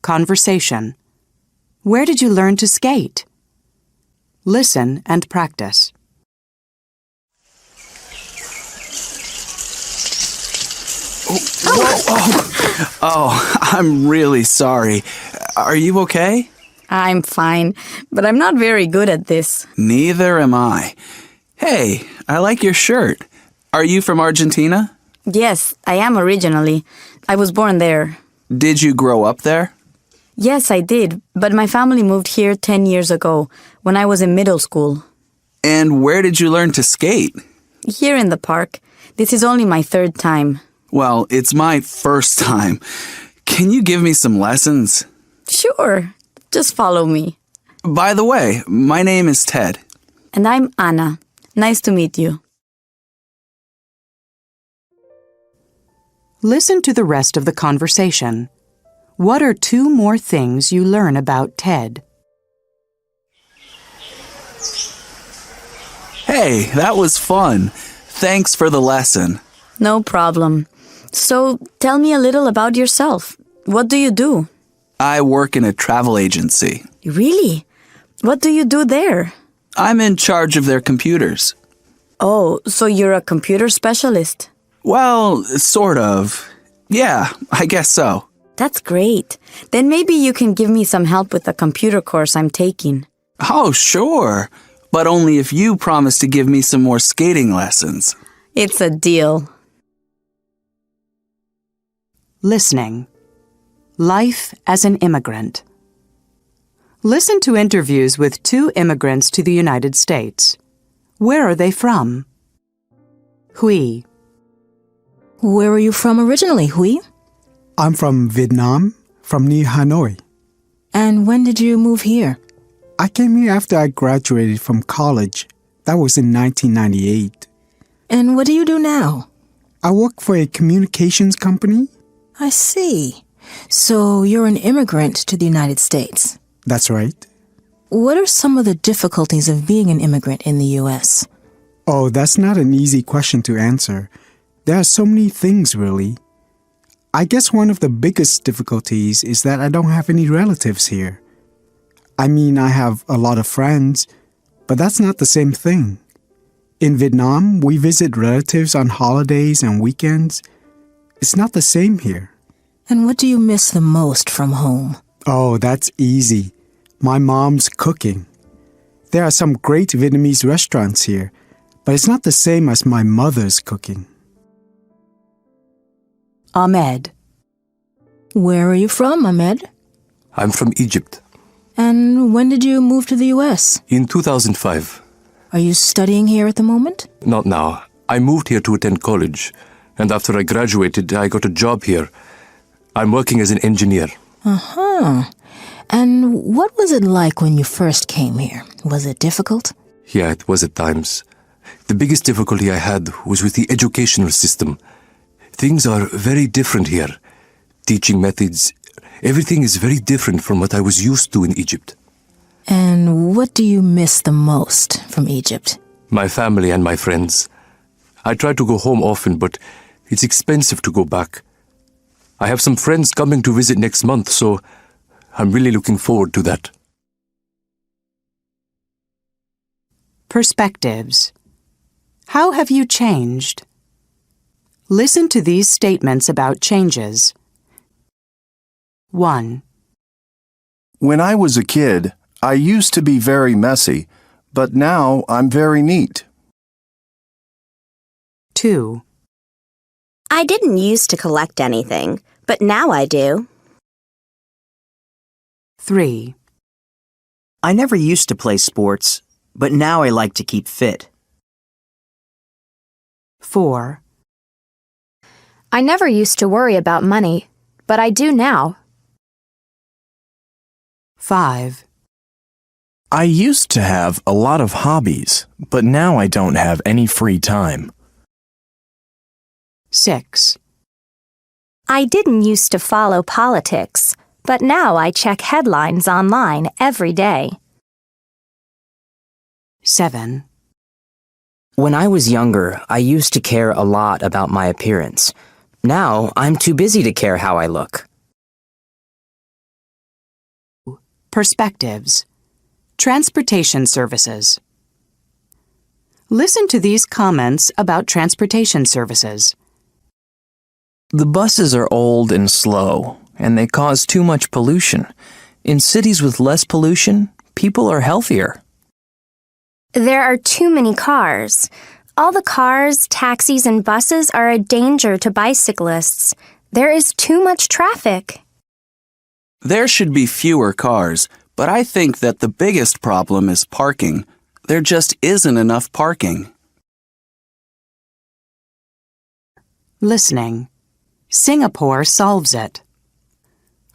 Conversation. Where did you learn to skate? Listen and practice. Oh, I'm really sorry. Are you okay? I'm fine, but I'm not very good at this. Neither am I. Hey, I like your shirt. Are you from Argentina? Yes, I am originally. I was born there. Did you grow up there? Yes, I did, but my family moved here 10 years ago, when I was in middle school. And where did you learn to skate? Here in the park. This is only my third time. Well, it's my first time. Can you give me some lessons? Sure, just follow me. By the way, my name is Ted. And I'm Anna. Nice to meet you. Listen to the rest of the conversation. What are 2 more things you learn about Ted? Hey, that was fun. Thanks for the lesson. No problem. So, tell me a little about yourself. What do you do? I work in a travel agency. Really? What do you do there? I'm in charge of their computers. Oh, so you're a computer specialist? Well, sort of. Yeah, I guess so. That's great. Then maybe you can give me some help with the computer course I'm taking. Oh, sure. But only if you promise to give me some more skating lessons. It's a deal. Listening. Life as an immigrant. Listen to interviews with 2 immigrants to the United States. Where are they from? Huy. Where are you from originally, Huy? I'm from Vietnam, from near Hanoi. And when did you move here? I came here after I graduated from college. That was in 1998. And what do you do now? I work for a communications company. I see. So you're an immigrant to the United States. That's right. What are some of the difficulties of being an immigrant in the U.S.? Oh, that's not an easy question to answer. There are so many things, really. I guess one of the biggest difficulties is that I don't have any relatives here. I mean, I have a lot of friends, but that's not the same thing. In Vietnam, we visit relatives on holidays and weekends. It's not the same here. And what do you miss the most from home? Oh, that's easy. My mom's cooking. There are some great Vietnamese restaurants here, but it's not the same as my mother's cooking. Ahmed. Where are you from, Ahmed? I'm from Egypt. And when did you move to the U.S.? In 2005. Are you studying here at the moment? Not now. I moved here to attend college, and after I graduated, I got a job here. I'm working as an engineer. Uh-huh. And what was it like when you first came here? Was it difficult? Yeah, it was at times. The biggest difficulty I had was with the educational system. Things are very different here. Teaching methods, everything is very different from what I was used to in Egypt. And what do you miss the most from Egypt? My family and my friends. I try to go home often, but it's expensive to go back. I have some friends coming to visit next month, so I'm really looking forward to that. Perspectives. How have you changed? Listen to these statements about changes. 1. When I was a kid, I used to be very messy, but now I'm very neat. 2. I didn't used to collect anything, but now I do. 3. I never used to play sports, but now I like to keep fit. 4. I never used to worry about money, but I do now. 5. I used to have a lot of hobbies, but now I don't have any free time. 6. I didn't used to follow politics, but now I check headlines online every day. 7. When I was younger, I used to care a lot about my appearance. Now, I'm too busy to care how I look. Perspectives. Transportation services. Listen to these comments about transportation services. The buses are old and slow, and they cause too much pollution. In cities with less pollution, people are healthier. There are too many cars. All the cars, taxis, and buses are a danger to bicyclists. There is too much traffic. There should be fewer cars, but I think that the biggest problem is parking. There just isn't enough parking. Listening. Singapore solves it.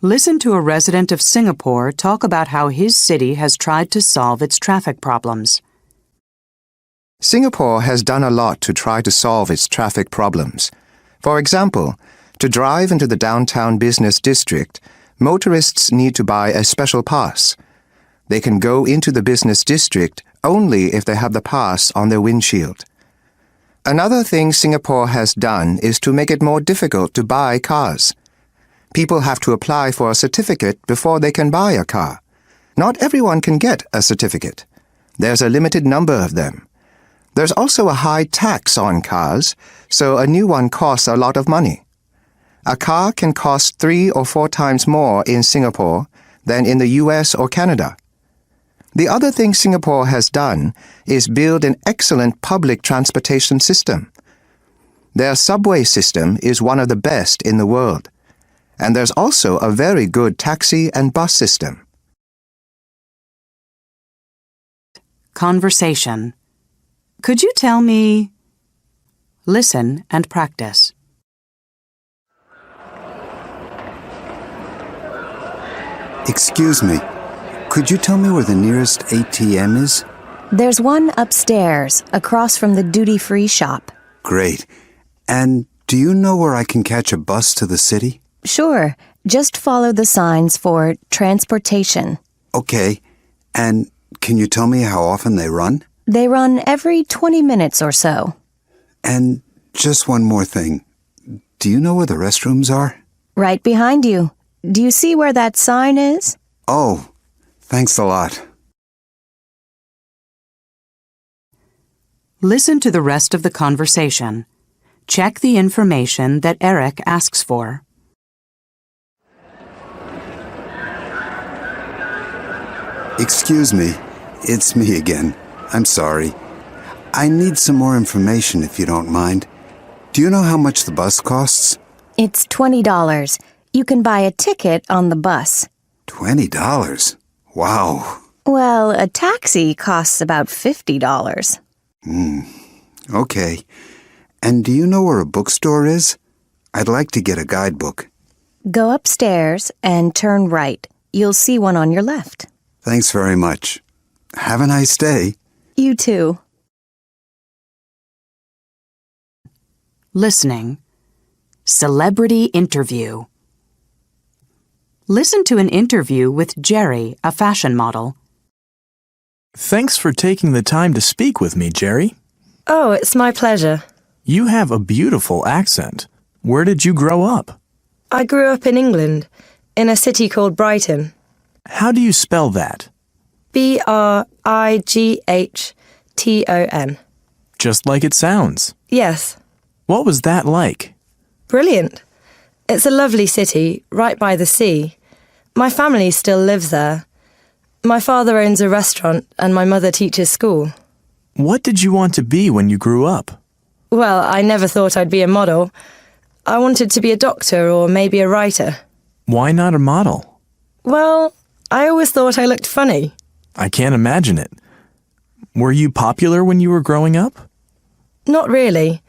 Listen to a resident of Singapore talk about how his city has tried to solve its traffic problems. Singapore has done a lot to try to solve its traffic problems. For example, to drive into the downtown business district, motorists need to buy a special pass. They can go into the business district only if they have the pass on their windshield. Another thing Singapore has done is to make it more difficult to buy cars. People have to apply for a certificate before they can buy a car. Not everyone can get a certificate. There's a limited number of them. There's also a high tax on cars, so a new one costs a lot of money. A car can cost 3 or 4 times more in Singapore than in the US or Canada. The other thing Singapore has done is build an excellent public transportation system. Their subway system is one of the best in the world, and there's also a very good taxi and bus system. Conversation. Could you tell me? Listen and practice. Excuse me. Could you tell me where the nearest ATM is? There's one upstairs, across from the duty-free shop. Great. And do you know where I can catch a bus to the city? Sure. Just follow the signs for transportation. Okay. And can you tell me how often they run? They run every 20 minutes or so. And just one more thing. Do you know where the restrooms are? Right behind you. Do you see where that sign is? Oh, thanks a lot. Listen to the rest of the conversation. Check the information that Eric asks for. Excuse me. It's me again. I'm sorry. I need some more information if you don't mind. Do you know how much the bus costs? It's $20. You can buy a ticket on the bus. $20? Wow. Well, a taxi costs about $50. Okay. And do you know where a bookstore is? I'd like to get a guidebook. Go upstairs and turn right. You'll see one on your left. Thanks very much. Have a nice day. You too. Listening. Celebrity interview. Listen to an interview with Jerry, a fashion model. Thanks for taking the time to speak with me, Jerry. Oh, it's my pleasure. You have a beautiful accent. Where did you grow up? I grew up in England, in a city called Brighton. How do you spell that? Brighton. Just like it sounds. Yes. What was that like? Brilliant. It's a lovely city, right by the sea. My family still lives there. My father owns a restaurant and my mother teaches school. What did you want to be when you grew up? Well, I never thought I'd be a model. I wanted to be a doctor or maybe a writer. Why not a model? Well, I always thought I looked funny. I can't imagine it. Were you popular when you were growing up? Not really.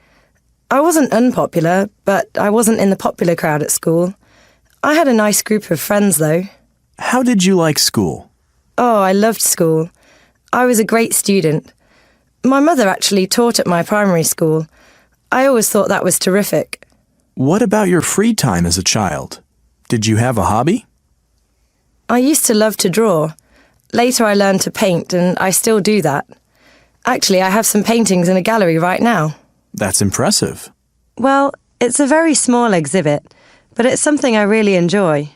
I wasn't unpopular, but I wasn't in the popular crowd at school. I had a nice group of friends, though. How did you like school? Oh, I loved school. I was a great student. My mother actually taught at my primary school. I always thought that was terrific. What about your free time as a child? Did you have a hobby? I used to love to draw. Later I learned to paint, and I still do that. Actually, I have some paintings in a gallery right now. That's impressive. Well, it's a very small exhibit, but it's something I really enjoy.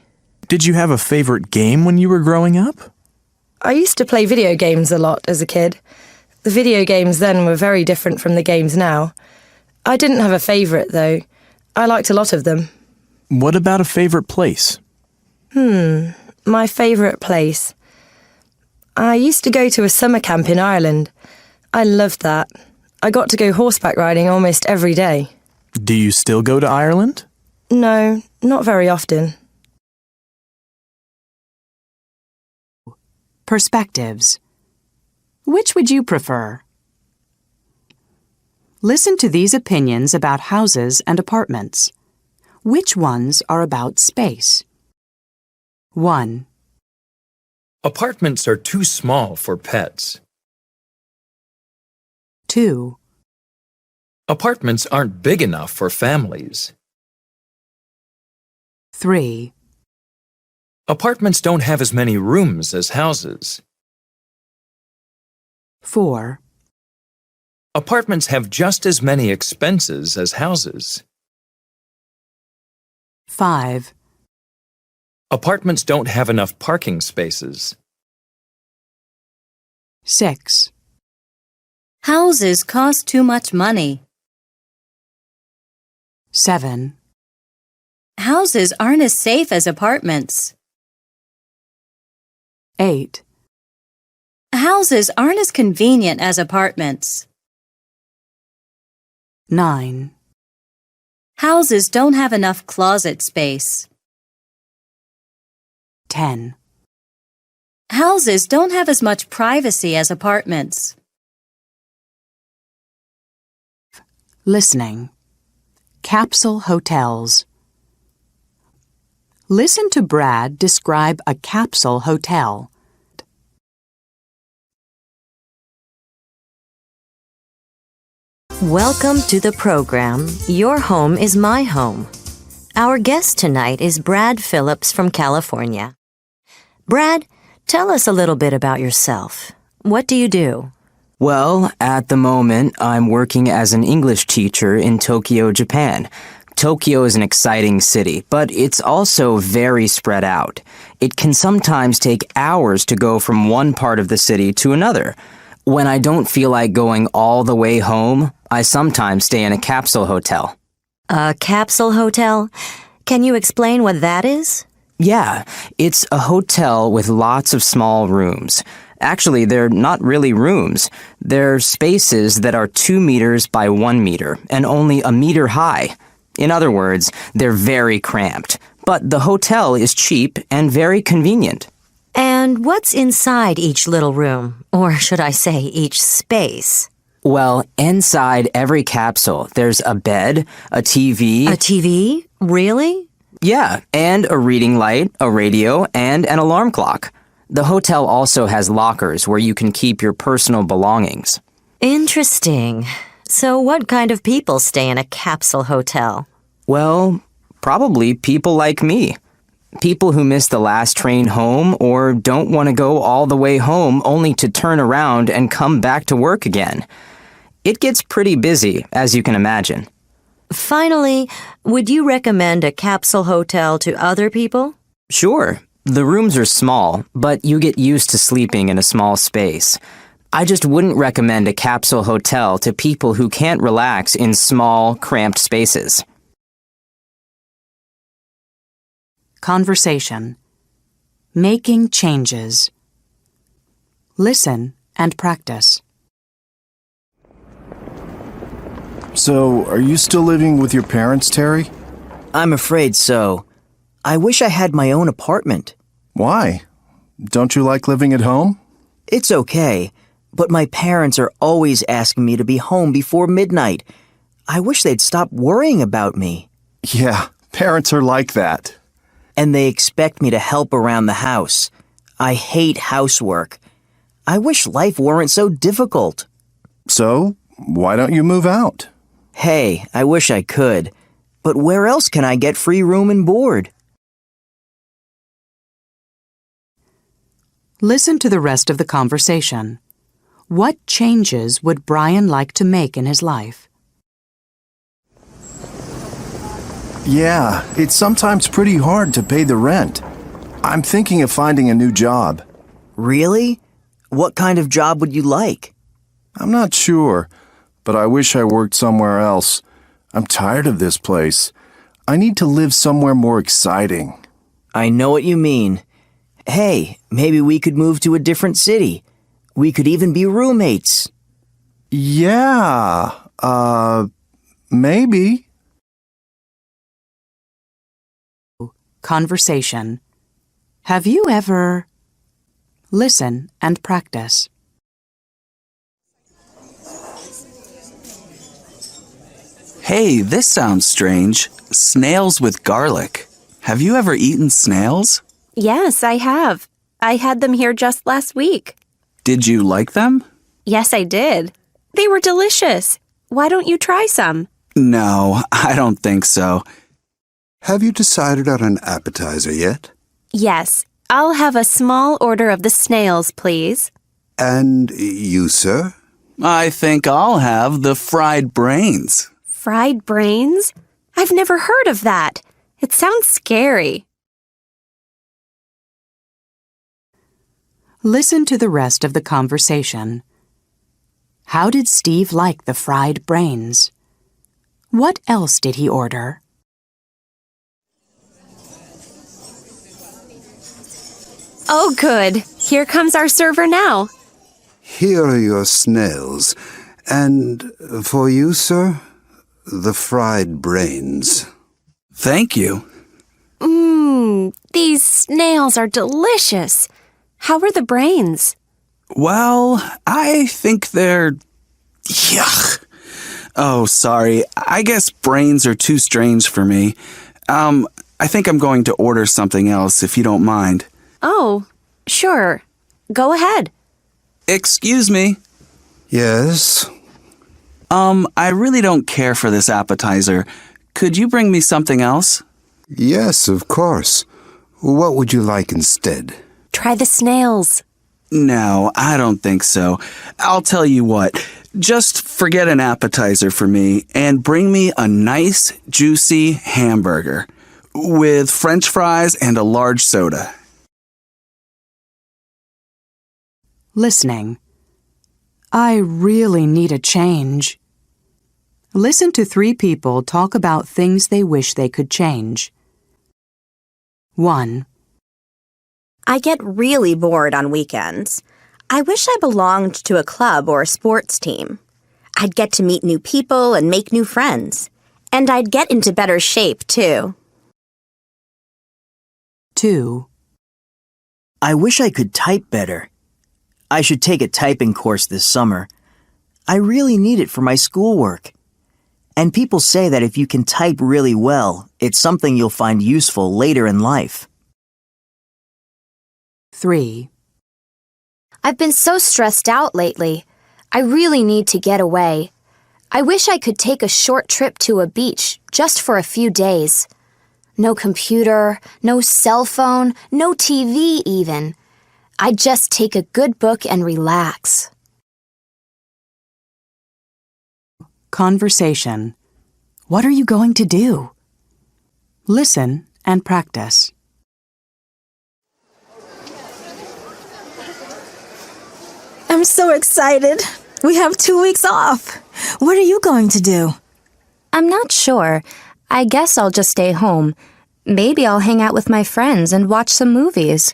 Did you have a favorite game when you were growing up? I used to play video games a lot as a kid. The video games then were very different from the games now. I didn't have a favourite, though. I liked a lot of them. What about a favorite place? My favourite place. I used to go to a summer camp in Ireland. I loved that. I got to go horseback riding almost every day. Do you still go to Ireland? No, not very often. Perspectives. Which would you prefer? Listen to these opinions about houses and apartments. Which ones are about space? 1. Apartments are too small for pets. 2. Apartments aren't big enough for families. 3. Apartments don't have as many rooms as houses. 4. Apartments have just as many expenses as houses. 5. Apartments don't have enough parking spaces. 6. Houses cost too much money. 7. Houses aren't as safe as apartments. 8. Houses aren't as convenient as apartments. 9. Houses don't have enough closet space. 10. Houses don't have as much privacy as apartments. Listening. Capsule hotels. Listen to Brad describe a capsule hotel. Welcome to the program, Your Home is My Home. Our guest tonight is Brad Phillips from California. Brad, tell us a little bit about yourself. What do you do? Well, at the moment, I'm working as an English teacher in Tokyo, Japan. Tokyo is an exciting city, but it's also very spread out. It can sometimes take hours to go from one part of the city to another. When I don't feel like going all the way home, I sometimes stay in a capsule hotel. A capsule hotel? Can you explain what that is? Yeah, it's a hotel with lots of small rooms. Actually, they're not really rooms. They're spaces that are 2 meters by 1 meter and only a meter high. In other words, they're very cramped. But the hotel is cheap and very convenient. And what's inside each little room? Or should I say each space? Well, inside every capsule, there's a bed, a TV. A TV? Really? Yeah, and a reading light, a radio, and an alarm clock. The hotel also has lockers where you can keep your personal belongings. Interesting. So what kind of people stay in a capsule hotel? Well, probably people like me. People who miss the last train home or don't want to go all the way home only to turn around and come back to work again. It gets pretty busy, as you can imagine. Finally, would you recommend a capsule hotel to other people? Sure. The rooms are small, but you get used to sleeping in a small space. I just wouldn't recommend a capsule hotel to people who can't relax in small, cramped spaces. Conversation. Making changes. Listen and practice. So, are you still living with your parents, Terry? I'm afraid so. I wish I had my own apartment. Why? Don't you like living at home? It's okay, but my parents are always asking me to be home before midnight. I wish they'd stop worrying about me. Yeah, parents are like that. And they expect me to help around the house. I hate housework. I wish life weren't so difficult. So, why don't you move out? Hey, I wish I could. But where else can I get free room and board? Listen to the rest of the conversation. What changes would Brian like to make in his life? Yeah, it's sometimes pretty hard to pay the rent. I'm thinking of finding a new job. Really? What kind of job would you like? I'm not sure, but I wish I worked somewhere else. I'm tired of this place. I need to live somewhere more exciting. I know what you mean. Hey, maybe we could move to a different city. We could even be roommates. Yeah, maybe. Conversation. Have you ever... Listen and practice. Hey, this sounds strange. Snails with garlic. Have you ever eaten snails? Yes, I have. I had them here just last week. Did you like them? Yes, I did. They were delicious. Why don't you try some? No, I don't think so. Have you decided on an appetizer yet? Yes. I'll have a small order of the snails, please. And you, sir? I think I'll have the fried brains. Fried brains? I've never heard of that. It sounds scary. Listen to the rest of the conversation. How did Steve like the fried brains? What else did he order? Oh, good. Here comes our server now. Here are your snails. And for you, sir, the fried brains. Thank you. These snails are delicious. How are the brains? Well, I think they're... Yuck. Oh, sorry. I guess brains are too strange for me. I think I'm going to order something else if you don't mind. Oh, sure. Go ahead. Excuse me. Yes? I really don't care for this appetizer. Could you bring me something else? Yes, of course. What would you like instead? Try the snails. No, I don't think so. I'll tell you what. Just forget an appetizer for me and bring me a nice, juicy hamburger with French fries and a large soda. Listening. I really need a change. Listen to 3 people talk about things they wish they could change. 1. I get really bored on weekends. I wish I belonged to a club or a sports team. I'd get to meet new people and make new friends. And I'd get into better shape, too. 2. I wish I could type better. I should take a typing course this summer. I really need it for my schoolwork. And people say that if you can type really well, it's something you'll find useful later in life. 3. I've been so stressed out lately. I really need to get away. I wish I could take a short trip to a beach just for a few days. No computer, no cell phone, no TV even. I'd just take a good book and relax. Conversation. What are you going to do? Listen and practice. I'm so excited. We have 2 weeks off. What are you going to do? I'm not sure. I guess I'll just stay home. Maybe I'll hang out with my friends and watch some movies.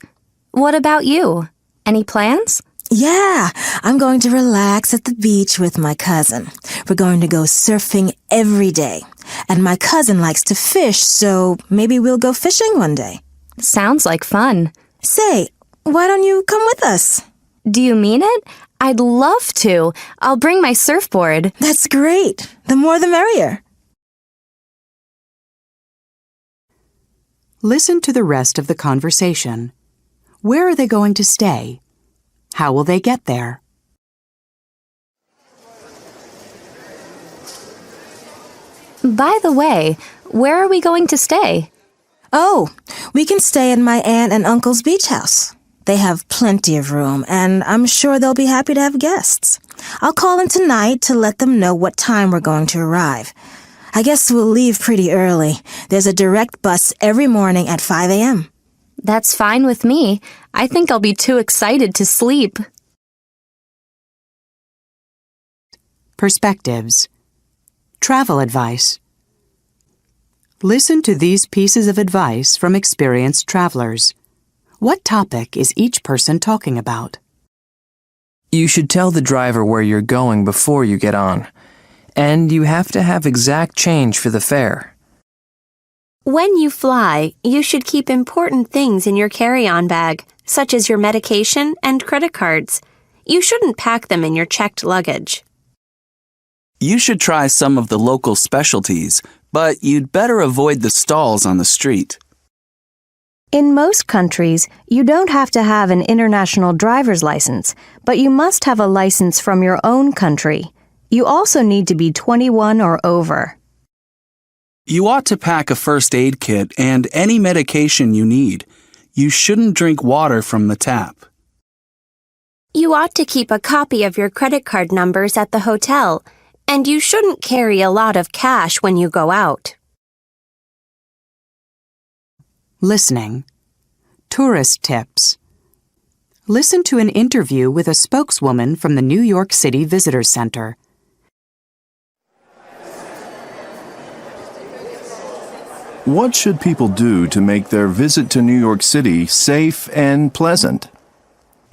What about you? Any plans? Yeah, I'm going to relax at the beach with my cousin. We're going to go surfing every day. And my cousin likes to fish, so maybe we'll go fishing one day. Sounds like fun. Say, why don't you come with us? Do you mean it? I'd love to. I'll bring my surfboard. That's great. The more the merrier. Listen to the rest of the conversation. Where are they going to stay? How will they get there? By the way, where are we going to stay? Oh, we can stay at my aunt and uncle's beach house. They have plenty of room, and I'm sure they'll be happy to have guests. I'll call in tonight to let them know what time we're going to arrive. I guess we'll leave pretty early. There's a direct bus every morning at 5 a.m. That's fine with me. I think I'll be too excited to sleep. Perspectives. Travel advice. Listen to these pieces of advice from experienced travelers. What topic is each person talking about? You should tell the driver where you're going before you get on. And you have to have exact change for the fare. When you fly, you should keep important things in your carry-on bag, such as your medication and credit cards. You shouldn't pack them in your checked luggage. You should try some of the local specialties, but you'd better avoid the stalls on the street. In most countries, you don't have to have an international driver's license, but you must have a license from your own country. You also need to be 21 or over. You ought to pack a first aid kit and any medication you need. You shouldn't drink water from the tap. You ought to keep a copy of your credit card numbers at the hotel, and you shouldn't carry a lot of cash when you go out. Listening. Tourist tips. Listen to an interview with a spokeswoman from the New York City Visitor Center. What should people do to make their visit to New York City safe and pleasant?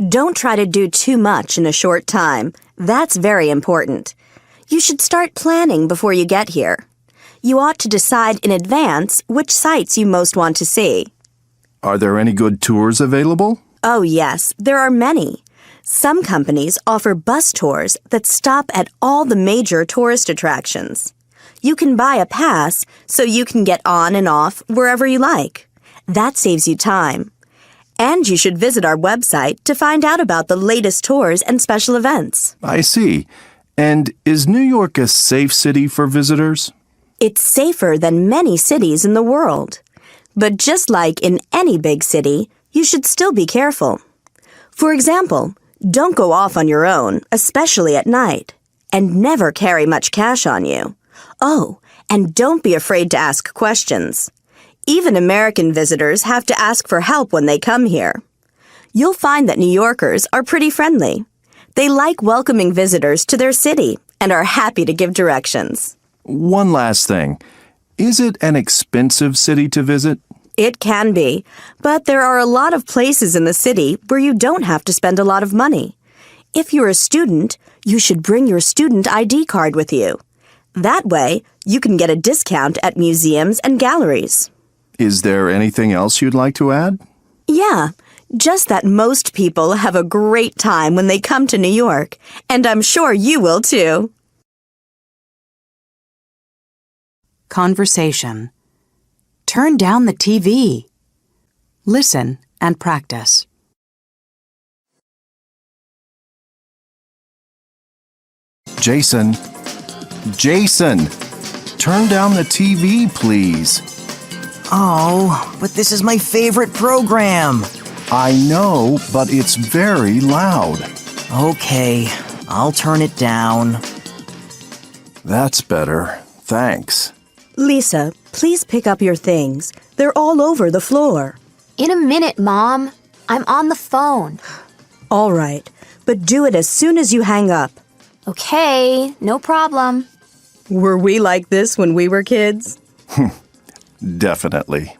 Don't try to do too much in a short time. That's very important. You should start planning before you get here. You ought to decide in advance which sites you most want to see. Are there any good tours available? Oh, yes, there are many. Some companies offer bus tours that stop at all the major tourist attractions. You can buy a pass so you can get on and off wherever you like. That saves you time. And you should visit our website to find out about the latest tours and special events. I see. And is New York a safe city for visitors? It's safer than many cities in the world. But just like in any big city, you should still be careful. For example, don't go off on your own, especially at night. And never carry much cash on you. Oh, and don't be afraid to ask questions. Even American visitors have to ask for help when they come here. You'll find that New Yorkers are pretty friendly. They like welcoming visitors to their city and are happy to give directions. One last thing. Is it an expensive city to visit? It can be, but there are a lot of places in the city where you don't have to spend a lot of money. If you're a student, you should bring your student ID card with you. That way, you can get a discount at museums and galleries. Is there anything else you'd like to add? Yeah, just that most people have a great time when they come to New York, and I'm sure you will too. Conversation. Turn down the TV. Listen and practice. Jason, turn down the TV, please. Oh, but this is my favorite program. I know, but it's very loud. Okay, I'll turn it down. That's better. Thanks. Lisa, please pick up your things. They're all over the floor. In a minute, Mom. I'm on the phone. All right, but do it as soon as you hang up. Okay, no problem. Were we like this when we were kids? Definitely.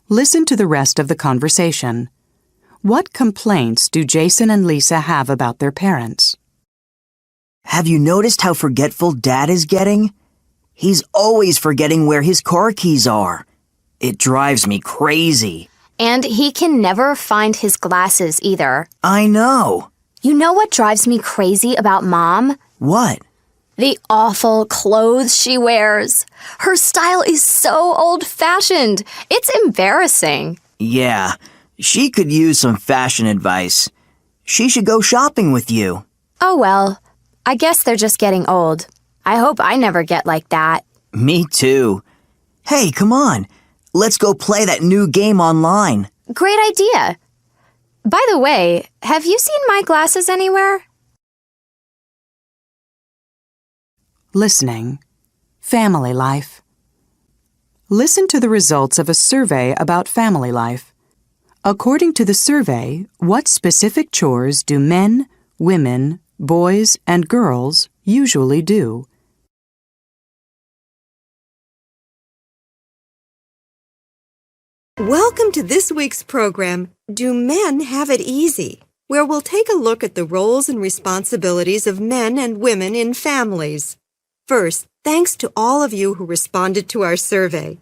Listen to the rest of the conversation. What complaints do Jason and Lisa have about their parents? Have you noticed how forgetful Dad is getting? He's always forgetting where his car keys are. It drives me crazy. And he can never find his glasses either. I know. You know what drives me crazy about Mom? What? The awful clothes she wears. Her style is so old-fashioned. It's embarrassing. Yeah, she could use some fashion advice. She should go shopping with you. Oh well, I guess they're just getting old. I hope I never get like that. Me too. Hey, come on. Let's go play that new game online. Great idea. By the way, have you seen my glasses anywhere? Listening. Family life. Listen to the results of a survey about family life. According to the survey, what specific chores do men, women, boys, and girls usually do? Welcome to this week's program, Do Men Have It Easy?, where we'll take a look at the roles and responsibilities of men and women in families. First, thanks to all of you who responded to our survey.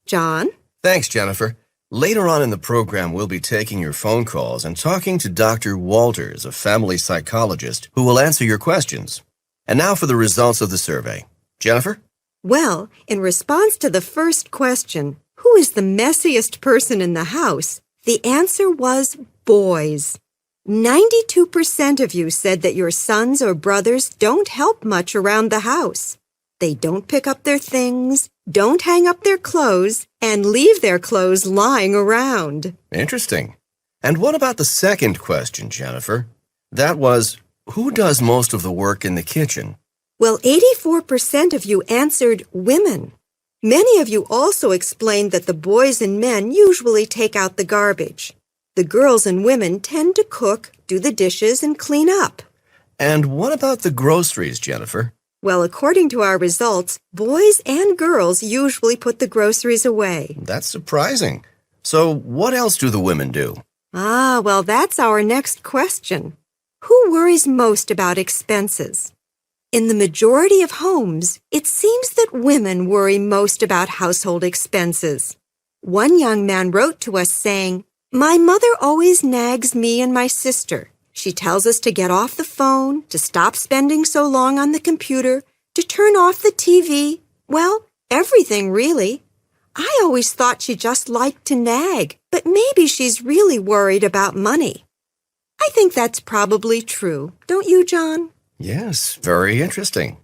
John? Thanks, Jennifer. Later on in the program, we'll be taking your phone calls and talking to Dr. Walters, a family psychologist, who will answer your questions. And now for the results of the survey. Jennifer? Well, in response to the first question, who is the messiest person in the house? The answer was boys. 92% of you said that your sons or brothers don't help much around the house. They don't pick up their things, don't hang up their clothes, and leave their clothes lying around. Interesting. And what about the second question, Jennifer? That was, who does most of the work in the kitchen? Well, 84% of you answered women. Many of you also explained that the boys and men usually take out the garbage. The girls and women tend to cook, do the dishes, and clean up. And what about the groceries, Jennifer? Well, according to our results, boys and girls usually put the groceries away. That's surprising. So what else do the women do? Well, that's our next question. Who worries most about expenses? In the majority of homes, it seems that women worry most about household expenses. One young man wrote to us saying, "My mother always nags me and my sister. She tells us to get off the phone, to stop spending so long on the computer, to turn off the TV. Well, everything really. I always thought she just liked to nag, but maybe she's really worried about money." I think that's probably true, don't you, John? Yes, very interesting.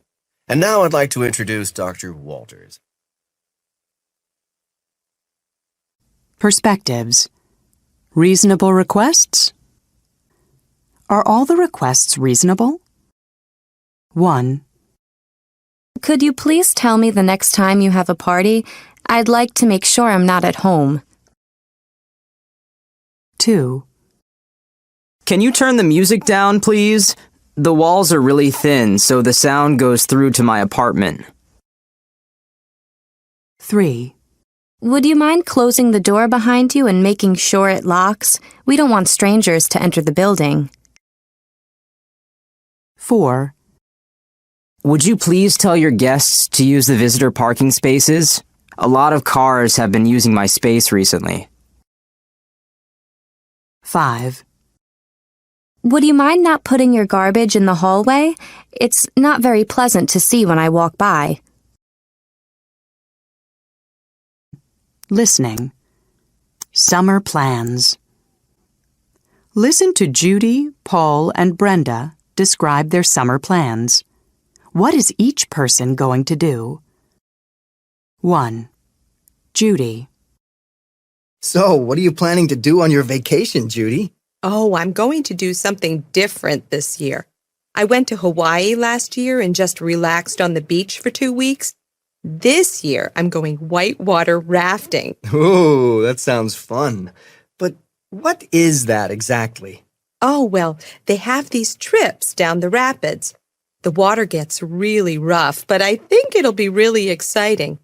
And now I'd like to introduce Dr. Walters. Perspectives. Reasonable requests? Are all the requests reasonable? 1. Could you please tell me the next time you have a party? I'd like to make sure I'm not at home. 2. Can you turn the music down, please? The walls are really thin, so the sound goes through to my apartment. 3. Would you mind closing the door behind you and making sure it locks? We don't want strangers to enter the building. 4. Would you please tell your guests to use the visitor parking spaces? A lot of cars have been using my space recently. 5. Would you mind not putting your garbage in the hallway? It's not very pleasant to see when I walk by. Listening. Summer plans. Listen to Judy, Paul, and Brenda describe their summer plans. What is each person going to do? 1. Judy. So, what are you planning to do on your vacation, Judy? Oh, I'm going to do something different this year. I went to Hawaii last year and just relaxed on the beach for 2 weeks. This year, I'm going whitewater rafting. Ooh, that sounds fun. But what is that exactly? Oh, well, they have these trips down the rapids. The water gets really rough, but I think it'll be really exciting.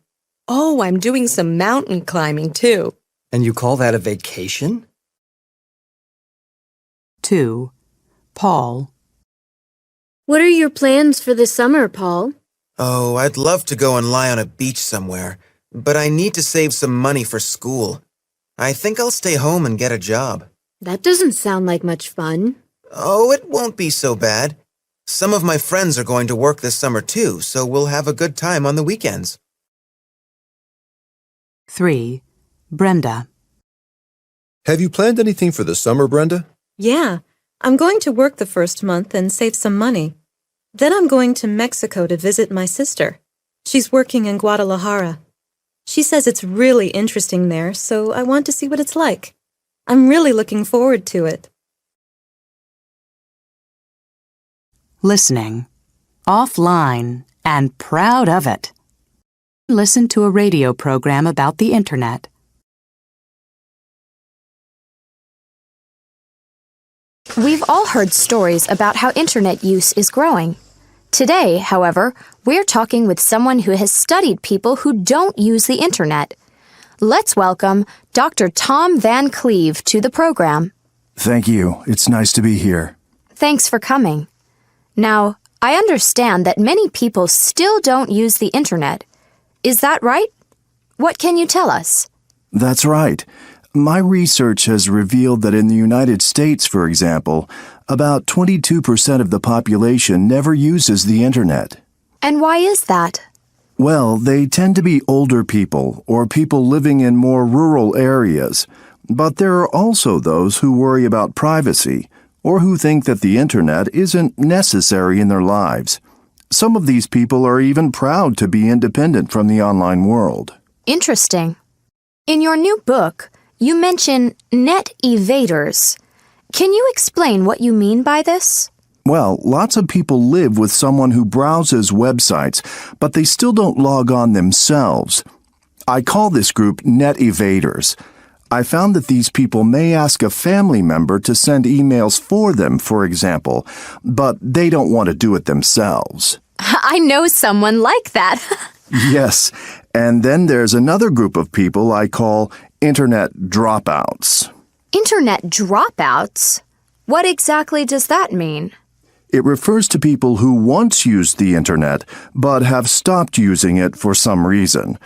Oh, I'm doing some mountain climbing, too. And you call that a vacation? 2. Paul. What are your plans for the summer, Paul? Oh, I'd love to go and lie on a beach somewhere, but I need to save some money for school. I think I'll stay home and get a job. That doesn't sound like much fun. Oh, it won't be so bad. Some of my friends are going to work this summer too, so we'll have a good time on the weekends. 3. Brenda. Have you planned anything for the summer, Brenda? Yeah, I'm going to work the first month and save some money. Then I'm going to Mexico to visit my sister. She's working in Guadalajara. She says it's really interesting there, so I want to see what it's like. I'm really looking forward to it. Listening. Offline and proud of it. Listen to a radio program about the Internet. We've all heard stories about how internet use is growing. Today, however, we're talking with someone who has studied people who don't use the internet. Let's welcome Dr. Tom Van Cleve to the program. Thank you. It's nice to be here. Thanks for coming. Now, I understand that many people still don't use the internet. Is that right? What can you tell us? That's right. My research has revealed that in the United States, for example, about 22% of the population never uses the internet. And why is that? Well, they tend to be older people or people living in more rural areas. But there are also those who worry about privacy or who think that the internet isn't necessary in their lives. Some of these people are even proud to be independent from the online world. Interesting. In your new book, you mention net evaders. Can you explain what you mean by this? Well, lots of people live with someone who browses websites, but they still don't log on themselves. I call this group net evaders. I found that these people may ask a family member to send emails for them, for example, but they don't want to do it themselves. I know someone like that. Yes, and then there's another group of people I call internet dropouts. Internet dropouts? What exactly does that mean? It refers to people who once used the internet but have stopped using it for some reason.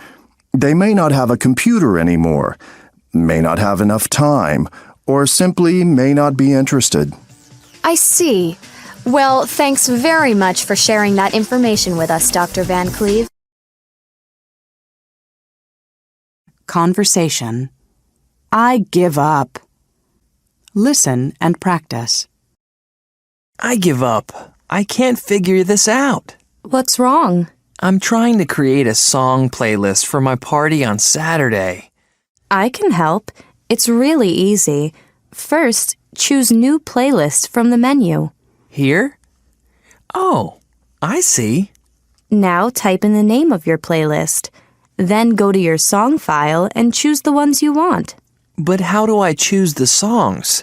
They may not have a computer anymore, may not have enough time, or simply may not be interested. I see. Well, thanks very much for sharing that information with us, Dr. Van Cleve. Conversation. I give up. Listen and practice. I give up. I can't figure this out. What's wrong? I'm trying to create a song playlist for my party on Saturday. I can help. It's really easy. First, choose New Playlist from the menu. Here? Oh, I see. Now type in the name of your playlist. Then go to your song file and choose the ones you want. But how do I choose the songs?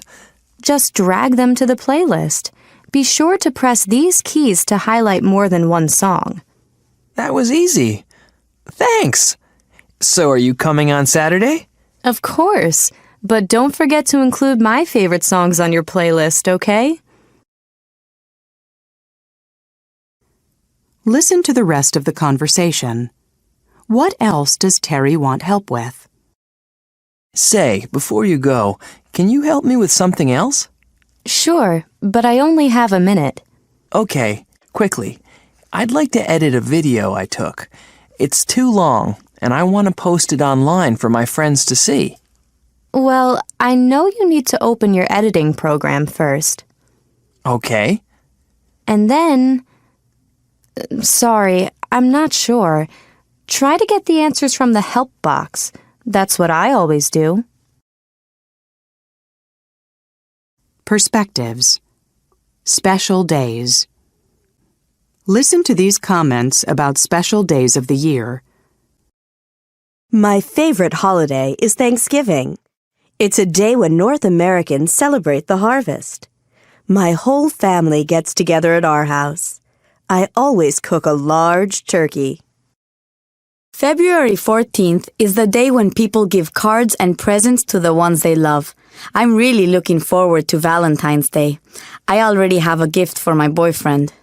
Just drag them to the playlist. Be sure to press these keys to highlight more than one song. That was easy. Thanks. So are you coming on Saturday? Of course, but don't forget to include my favorite songs on your playlist, okay? Listen to the rest of the conversation. What else does Terry want help with? Say, before you go, can you help me with something else? Sure, but I only have a minute. Okay, quickly. I'd like to edit a video I took. It's too long, and I want to post it online for my friends to see. Well, I know you need to open your editing program first. Okay. And then... Sorry, I'm not sure. Try to get the answers from the help box. That's what I always do. Perspectives. Special days. Listen to these comments about special days of the year. My favorite holiday is Thanksgiving. It's a day when North Americans celebrate the harvest. My whole family gets together at our house. I always cook a large turkey. February 14th is the day when people give cards and presents to the ones they love. I'm really looking forward to Valentine's Day. I already have a gift for my boyfriend.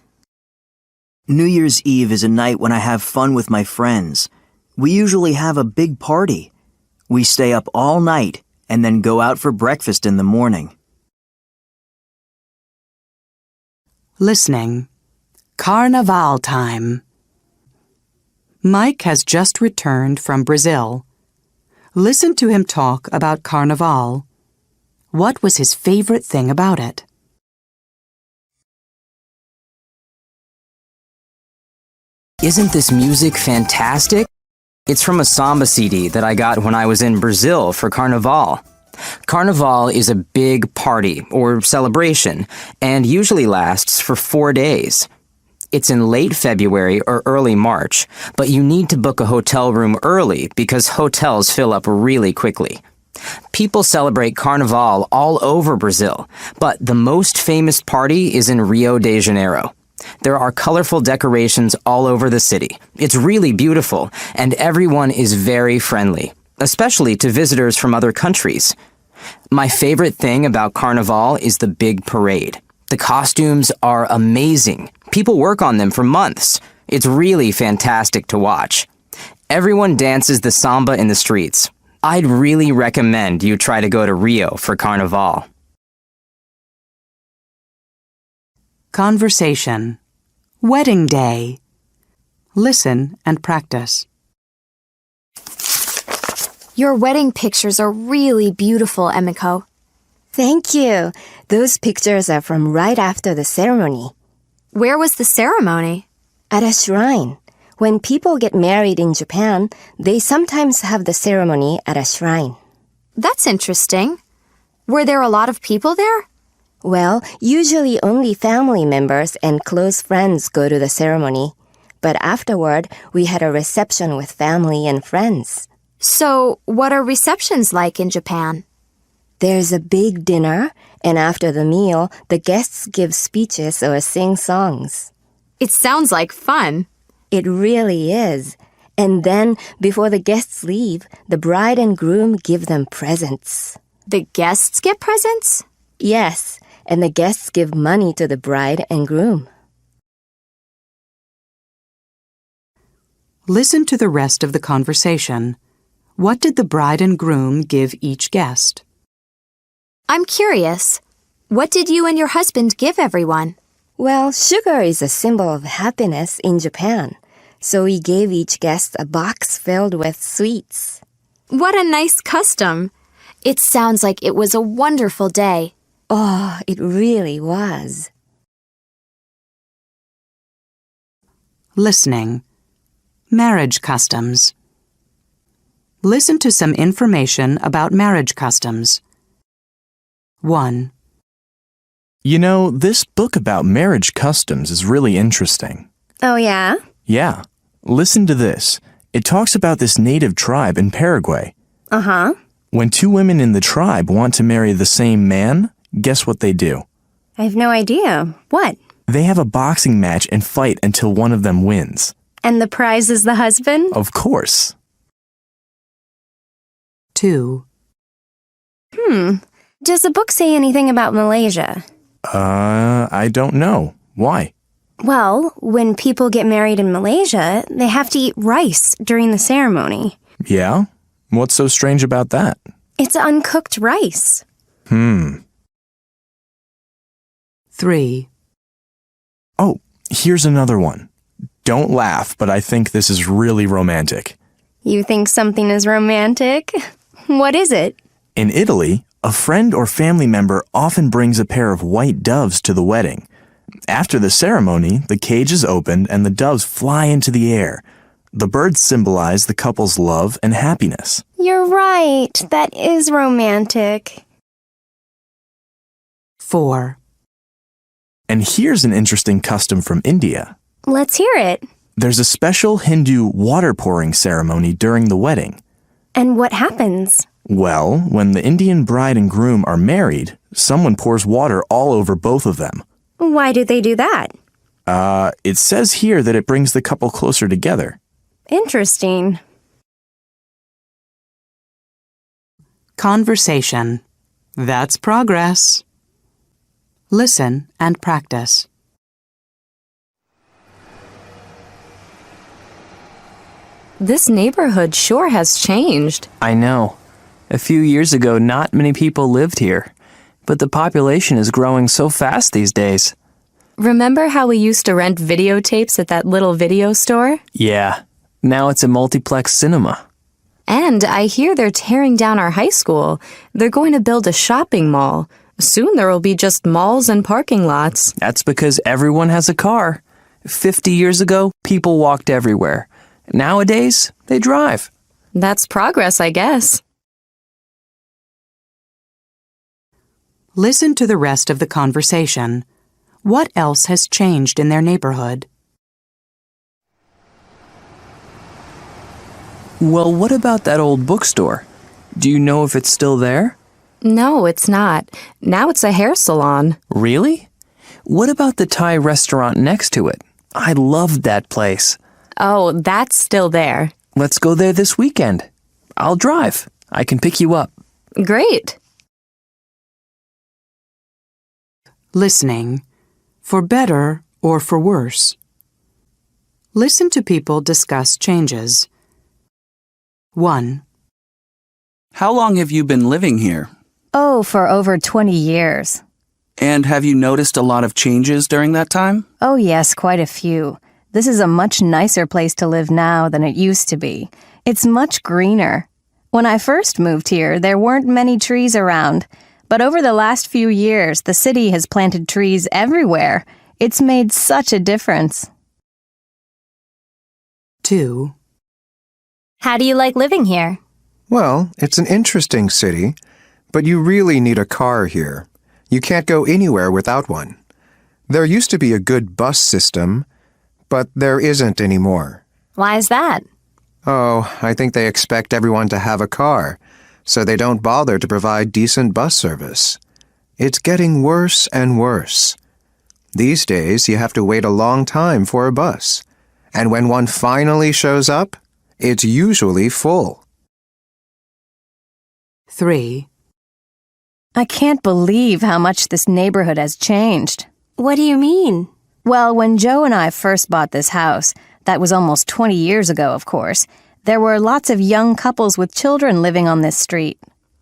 New Year's Eve is a night when I have fun with my friends. We usually have a big party. We stay up all night and then go out for breakfast in the morning. Listening. Carnaval time. Mike has just returned from Brazil. Listen to him talk about Carnaval. What was his favorite thing about it? Isn't this music fantastic? It's from a samba CD that I got when I was in Brazil for Carnaval. Carnaval is a big party or celebration and usually lasts for 4 days. It's in late February or early March, but you need to book a hotel room early because hotels fill up really quickly. People celebrate Carnival all over Brazil, but the most famous party is in Rio de Janeiro. There are colorful decorations all over the city. It's really beautiful, and everyone is very friendly, especially to visitors from other countries. My favorite thing about Carnival is the big parade. The costumes are amazing. People work on them for months. It's really fantastic to watch. Everyone dances the samba in the streets. I'd really recommend you try to go to Rio for Carnival. Conversation. Wedding day. Listen and practice. Your wedding pictures are really beautiful, Emiko. Thank you. Those pictures are from right after the ceremony. Where was the ceremony? At a shrine. When people get married in Japan, they sometimes have the ceremony at a shrine. That's interesting. Were there a lot of people there? Well, usually only family members and close friends go to the ceremony. But afterward, we had a reception with family and friends. So, what are receptions like in Japan? There's a big dinner, and after the meal, the guests give speeches or sing songs. It sounds like fun. It really is. And then, before the guests leave, the bride and groom give them presents. The guests get presents? Yes, and the guests give money to the bride and groom. Listen to the rest of the conversation. What did the bride and groom give each guest? I'm curious. What did you and your husband give everyone? Well, sugar is a symbol of happiness in Japan, so we gave each guest a box filled with sweets. What a nice custom. It sounds like it was a wonderful day. Oh, it really was. Listening. Marriage customs. Listen to some information about marriage customs. 1. You know, this book about marriage customs is really interesting. Oh, yeah? Yeah. Listen to this. It talks about this native tribe in Paraguay. Uh-huh. When two women in the tribe want to marry the same man, guess what they do? I have no idea. What? They have a boxing match and fight until one of them wins. And the prize is the husband? Of course. 2. Does the book say anything about Malaysia? I don't know. Why? Well, when people get married in Malaysia, they have to eat rice during the ceremony. Yeah? What's so strange about that? It's uncooked rice. 3. Oh, here's another one. Don't laugh, but I think this is really romantic. You think something is romantic? What is it? In Italy, a friend or family member often brings a pair of white doves to the wedding. After the ceremony, the cage is opened and the doves fly into the air. The birds symbolize the couple's love and happiness. You're right. That is romantic. 4. And here's an interesting custom from India. Let's hear it. There's a special Hindu water pouring ceremony during the wedding. And what happens? Well, when the Indian bride and groom are married, someone pours water all over both of them. Why do they do that? It says here that it brings the couple closer together. Interesting. Conversation. That's progress. Listen and practice. This neighborhood sure has changed. I know. A few years ago, not many people lived here, but the population is growing so fast these days. Remember how we used to rent videotapes at that little video store? Yeah, now it's a multiplex cinema. And I hear they're tearing down our high school. They're going to build a shopping mall. Soon there will be just malls and parking lots. That's because everyone has a car. 50 years ago, people walked everywhere. Nowadays, they drive. That's progress, I guess. Listen to the rest of the conversation. What else has changed in their neighborhood? Well, what about that old bookstore? Do you know if it's still there? No, it's not. Now it's a hair salon. Really? What about the Thai restaurant next to it? I loved that place. Oh, that's still there. Let's go there this weekend. I'll drive. I can pick you up. Great. Listening. For better or for worse. Listen to people discuss changes. 1. How long have you been living here? Oh, for over 20 years. And have you noticed a lot of changes during that time? Oh, yes, quite a few. This is a much nicer place to live now than it used to be. It's much greener. When I first moved here, there weren't many trees around. But over the last few years, the city has planted trees everywhere. It's made such a difference. 2. How do you like living here? Well, it's an interesting city, but you really need a car here. You can't go anywhere without one. There used to be a good bus system, but there isn't anymore. Why is that? Oh, I think they expect everyone to have a car, so they don't bother to provide decent bus service. It's getting worse and worse. These days, you have to wait a long time for a bus, and when one finally shows up, it's usually full. 3. I can't believe how much this neighborhood has changed. What do you mean? Well, when Joe and I first bought this house, that was almost 20 years ago, of course, there were lots of young couples with children living on this street.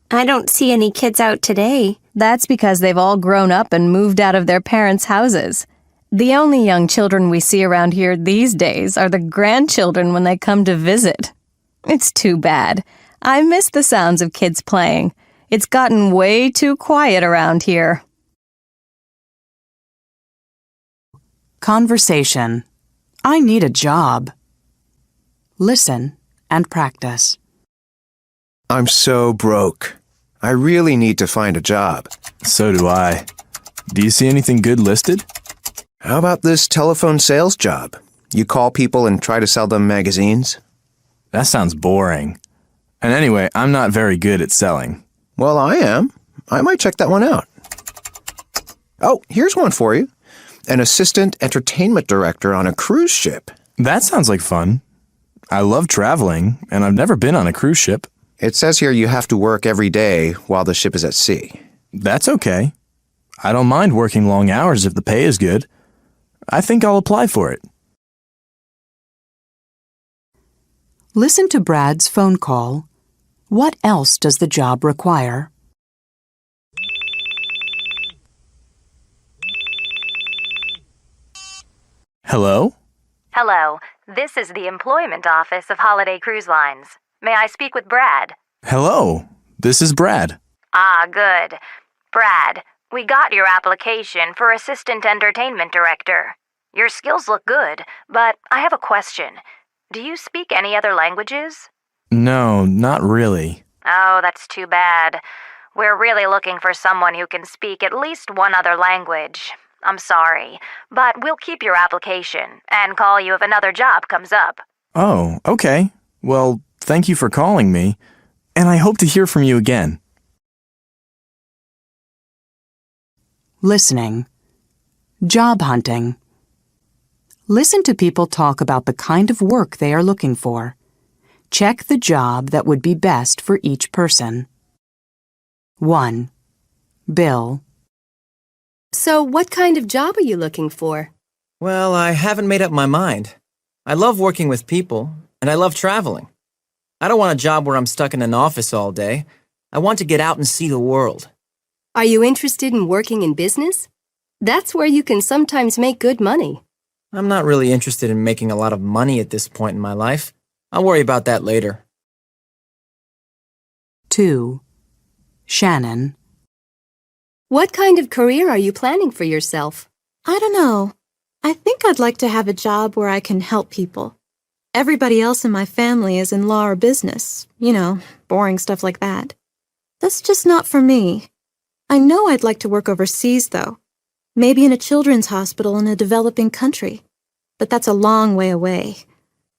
I don't see any kids out today. That's because they've all grown up and moved out of their parents' houses. The only young children we see around here these days are the grandchildren when they come to visit. It's too bad. I miss the sounds of kids playing. It's gotten way too quiet around here. Conversation. I need a job. Listen and practice. I'm so broke. I really need to find a job. So do I. Do you see anything good listed? How about this telephone sales job? You call people and try to sell them magazines? That sounds boring. And anyway, I'm not very good at selling. Well, I am. I might check that one out. Oh, here's one for you. An assistant entertainment director on a cruise ship. That sounds like fun. I love traveling, and I've never been on a cruise ship. It says here you have to work every day while the ship is at sea. That's okay. I don't mind working long hours if the pay is good. I think I'll apply for it. Listen to Brad's phone call. What else does the job require? Hello? Hello. This is the employment office of Holiday Cruise Lines. May I speak with Brad? Hello. This is Brad. Ah, good. Brad, we got your application for assistant entertainment director. Your skills look good, but I have a question. Do you speak any other languages? No, not really. Oh, that's too bad. We're really looking for someone who can speak at least one other language. I'm sorry, but we'll keep your application and call you if another job comes up. Oh, okay. Well, thank you for calling me, and I hope to hear from you again. Listening. Job hunting. Listen to people talk about the kind of work they are looking for. Check the job that would be best for each person. 1. Bill. So, what kind of job are you looking for? Well, I haven't made up my mind. I love working with people, and I love traveling. I don't want a job where I'm stuck in an office all day. I want to get out and see the world. Are you interested in working in business? That's where you can sometimes make good money. I'm not really interested in making a lot of money at this point in my life. I'll worry about that later. 2. Shannon. What kind of career are you planning for yourself? I don't know. I think I'd like to have a job where I can help people. Everybody else in my family is in law or business. You know, boring stuff like that. That's just not for me. I know I'd like to work overseas, though. Maybe in a children's hospital in a developing country. But that's a long way away.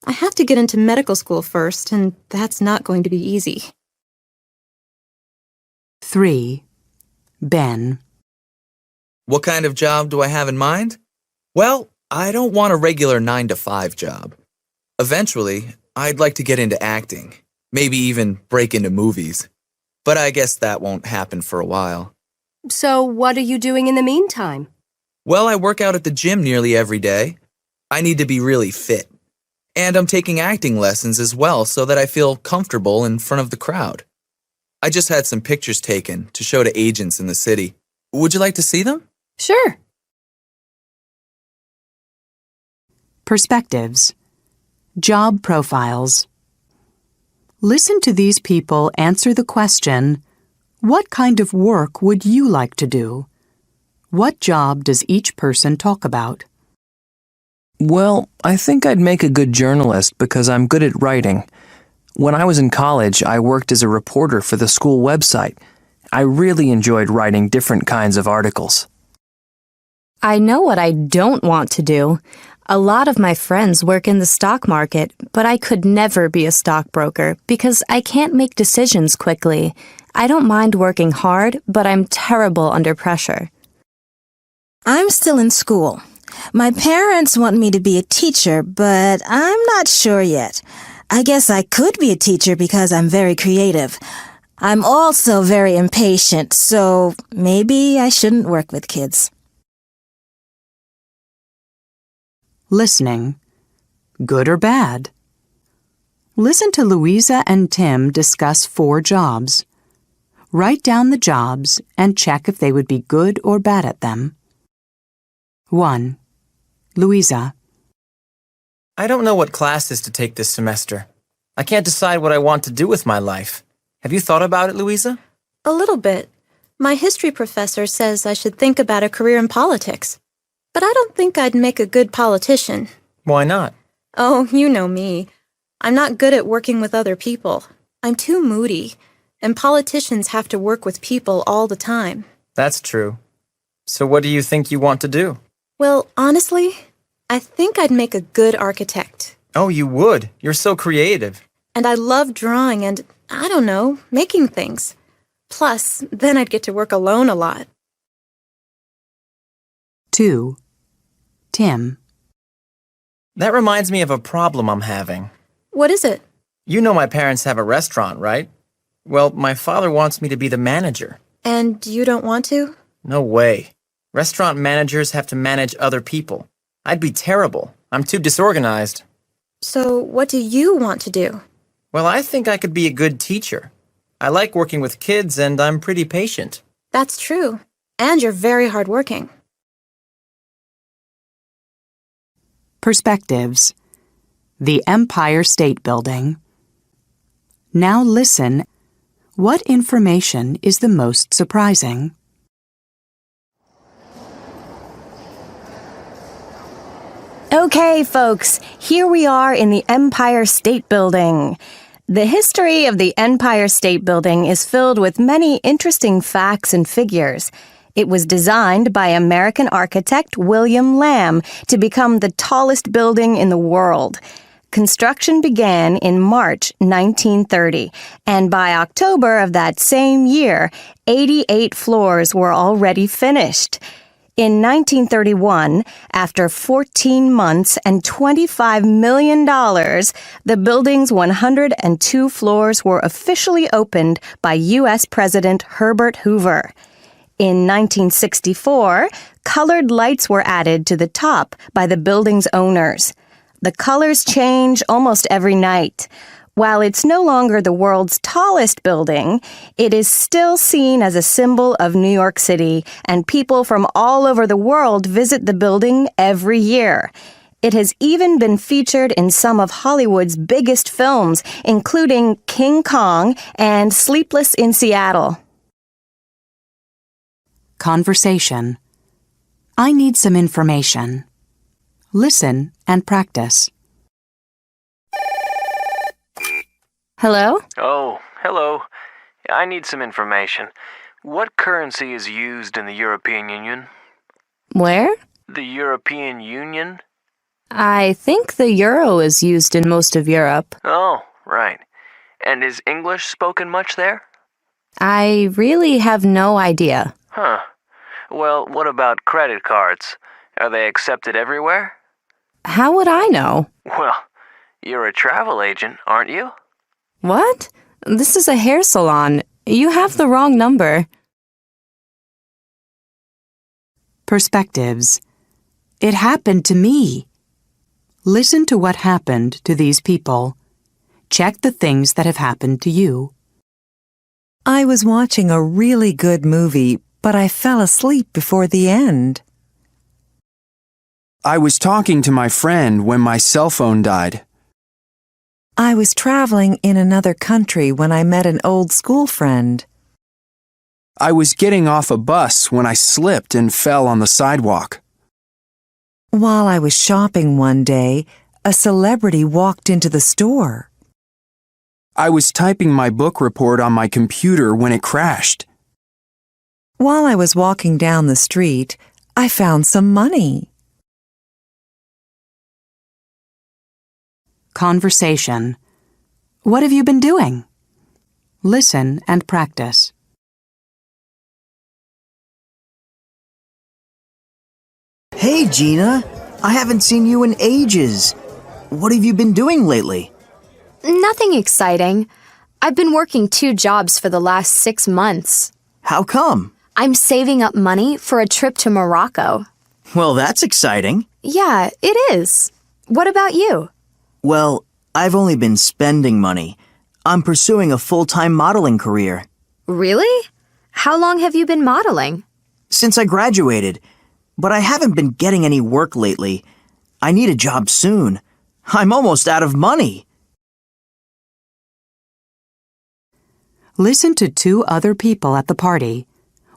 I have to get into medical school first, and that's not going to be easy. 3. Ben. What kind of job do I have in mind? Well, I don't want a regular 9-to-5 job. Eventually, I'd like to get into acting, maybe even break into movies. But I guess that won't happen for a while. So what are you doing in the meantime? Well, I work out at the gym nearly every day. I need to be really fit. And I'm taking acting lessons as well so that I feel comfortable in front of the crowd. I just had some pictures taken to show to agents in the city. Would you like to see them? Sure. Perspectives. Job profiles. Listen to these people answer the question, what kind of work would you like to do? What job does each person talk about? Well, I think I'd make a good journalist because I'm good at writing. When I was in college, I worked as a reporter for the school website. I really enjoyed writing different kinds of articles. I know what I don't want to do. A lot of my friends work in the stock market, but I could never be a stockbroker because I can't make decisions quickly. I don't mind working hard, but I'm terrible under pressure. I'm still in school. My parents want me to be a teacher, but I'm not sure yet. I guess I could be a teacher because I'm very creative. I'm also very impatient, so maybe I shouldn't work with kids. Listening. Good or bad? Listen to Louisa and Tim discuss 4 jobs. Write down the jobs and check if they would be good or bad at them. 1. Louisa. I don't know what classes to take this semester. I can't decide what I want to do with my life. Have you thought about it, Louisa? A little bit. My history professor says I should think about a career in politics. But I don't think I'd make a good politician. Why not? Oh, you know me. I'm not good at working with other people. I'm too moody, and politicians have to work with people all the time. That's true. So what do you think you want to do? Well, honestly, I think I'd make a good architect. Oh, you would. You're so creative. And I love drawing and, I don't know, making things. Plus, then I'd get to work alone a lot. 2. Tim. That reminds me of a problem I'm having. What is it? You know my parents have a restaurant, right? Well, my father wants me to be the manager. And you don't want to? No way. Restaurant managers have to manage other people. I'd be terrible. I'm too disorganized. So what do you want to do? Well, I think I could be a good teacher. I like working with kids and I'm pretty patient. That's true. And you're very hardworking. Perspectives. The Empire State Building. Now listen. What information is the most surprising? Okay, folks, here we are in the Empire State Building. The history of the Empire State Building is filled with many interesting facts and figures. It was designed by American architect William Lamb to become the tallest building in the world. Construction began in March 1930, and by October of that same year, 88 floors were already finished. In 1931, after 14 months and $25 million, the building's 102 floors were officially opened by U.S. President Herbert Hoover. In 1964, colored lights were added to the top by the building's owners. The colors change almost every night. While it's no longer the world's tallest building, it is still seen as a symbol of New York City, and people from all over the world visit the building every year. It has even been featured in some of Hollywood's biggest films, including King Kong and Sleepless in Seattle. Conversation. I need some information. Listen and practice. Hello? Oh, hello. I need some information. What currency is used in the European Union? Where? The European Union? I think the euro is used in most of Europe. Oh, right. And is English spoken much there? I really have no idea. Huh. Well, what about credit cards? Are they accepted everywhere? How would I know? Well, you're a travel agent, aren't you? What? This is a hair salon. You have the wrong number. Perspectives. It happened to me. Listen to what happened to these people. Check the things that have happened to you. I was watching a really good movie, but I fell asleep before the end. I was talking to my friend when my cell phone died. I was traveling in another country when I met an old school friend. I was getting off a bus when I slipped and fell on the sidewalk. While I was shopping one day, a celebrity walked into the store. I was typing my book report on my computer when it crashed. While I was walking down the street, I found some money. Conversation. What have you been doing? Listen and practice. Hey, Gina. I haven't seen you in ages. What have you been doing lately? Nothing exciting. I've been working 2 jobs for the last 6 months. How come? I'm saving up money for a trip to Morocco. Well, that's exciting. Yeah, it is. What about you? Well, I've only been spending money. I'm pursuing a full-time modeling career. Really? How long have you been modeling? Since I graduated. But I haven't been getting any work lately. I need a job soon. I'm almost out of money. Listen to 2 other people at the party.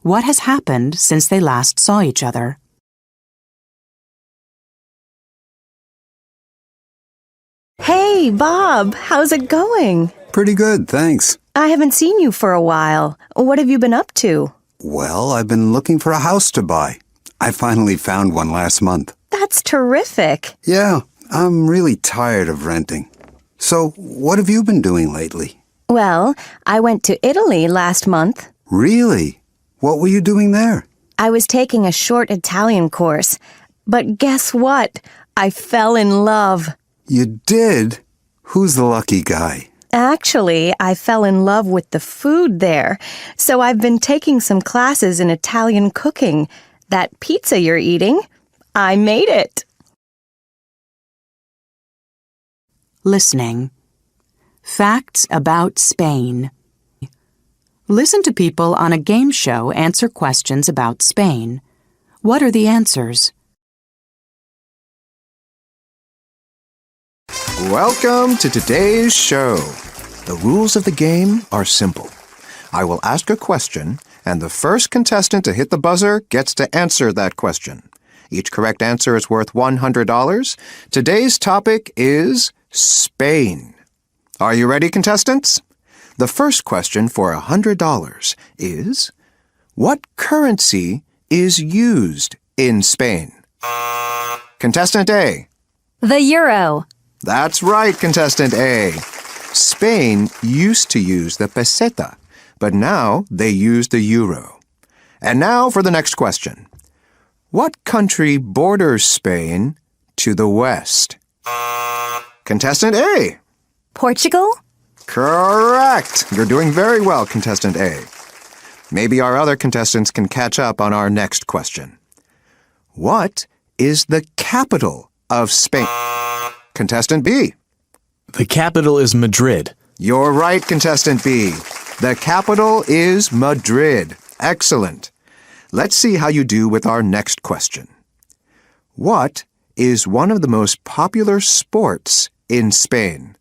What has happened since they last saw each other? Hey, Bob, how's it going? Pretty good, thanks. I haven't seen you for a while. What have you been up to? Well, I've been looking for a house to buy. I finally found one last month. That's terrific. Yeah, I'm really tired of renting. So, what have you been doing lately? Well, I went to Italy last month. Really? What were you doing there? I was taking a short Italian course. But guess what? I fell in love. You did? Who's the lucky guy? Actually, I fell in love with the food there. So I've been taking some classes in Italian cooking. That pizza you're eating, I made it. Listening. Facts about Spain. Listen to people on a game show answer questions about Spain. What are the answers? Welcome to today's show. The rules of the game are simple. I will ask a question, and the first contestant to hit the buzzer gets to answer that question. Each correct answer is worth $100. Today's topic is Spain. Are you ready, contestants? The first question for $100 is, what currency is used in Spain? Contestant A. The euro. That's right, contestant A. Spain used to use the peseta, but now they use the euro. And now for the next question. What country borders Spain to the west? Contestant A. Portugal? Correct. You're doing very well, contestant A. Maybe our other contestants can catch up on our next question. What is the capital of Spain? Contestant B. The capital is Madrid. You're right, contestant B. The capital is Madrid. Excellent. Let's see how you do with our next question. What is one of the most popular sports in Spain?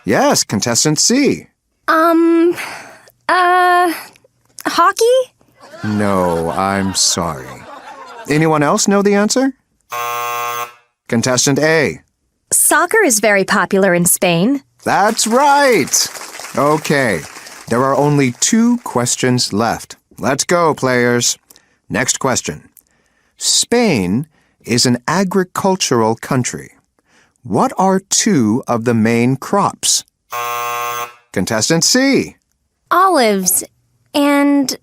Yes, contestant C. Hockey? No, I'm sorry. Anyone else know the answer? Contestant A. Soccer is very popular in Spain. That's right! Okay, there are only 2 questions left. Let's go, players. Next question. Spain is an agricultural country. What are two of the main crops? Contestant C. Olives and,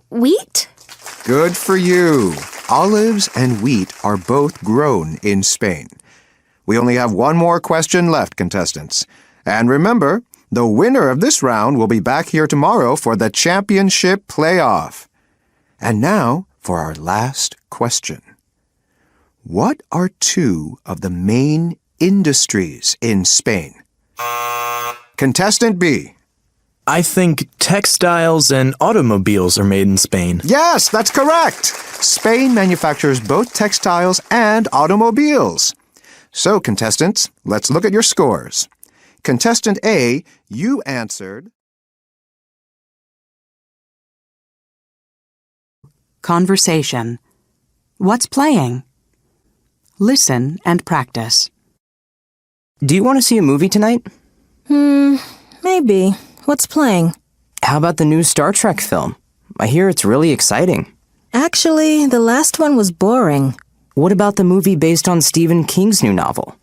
wheat? Good for you. Olives and wheat are both grown in Spain. We only have one more question left, contestants. And remember, the winner of this round will be back here tomorrow for the championship playoff. And now for our last question. What are two of the main industries in Spain? Contestant B. I think textiles and automobiles are made in Spain. Yes, that's correct. Spain manufactures both textiles and automobiles. So, contestants, let's look at your scores. Contestant A, you answered... Conversation. What's playing? Listen and practice. Do you want to see a movie tonight? Maybe. What's playing? How about the new Star Trek film? I hear it's really exciting. Actually, the last one was boring. What about the movie based on Stephen King's new novel?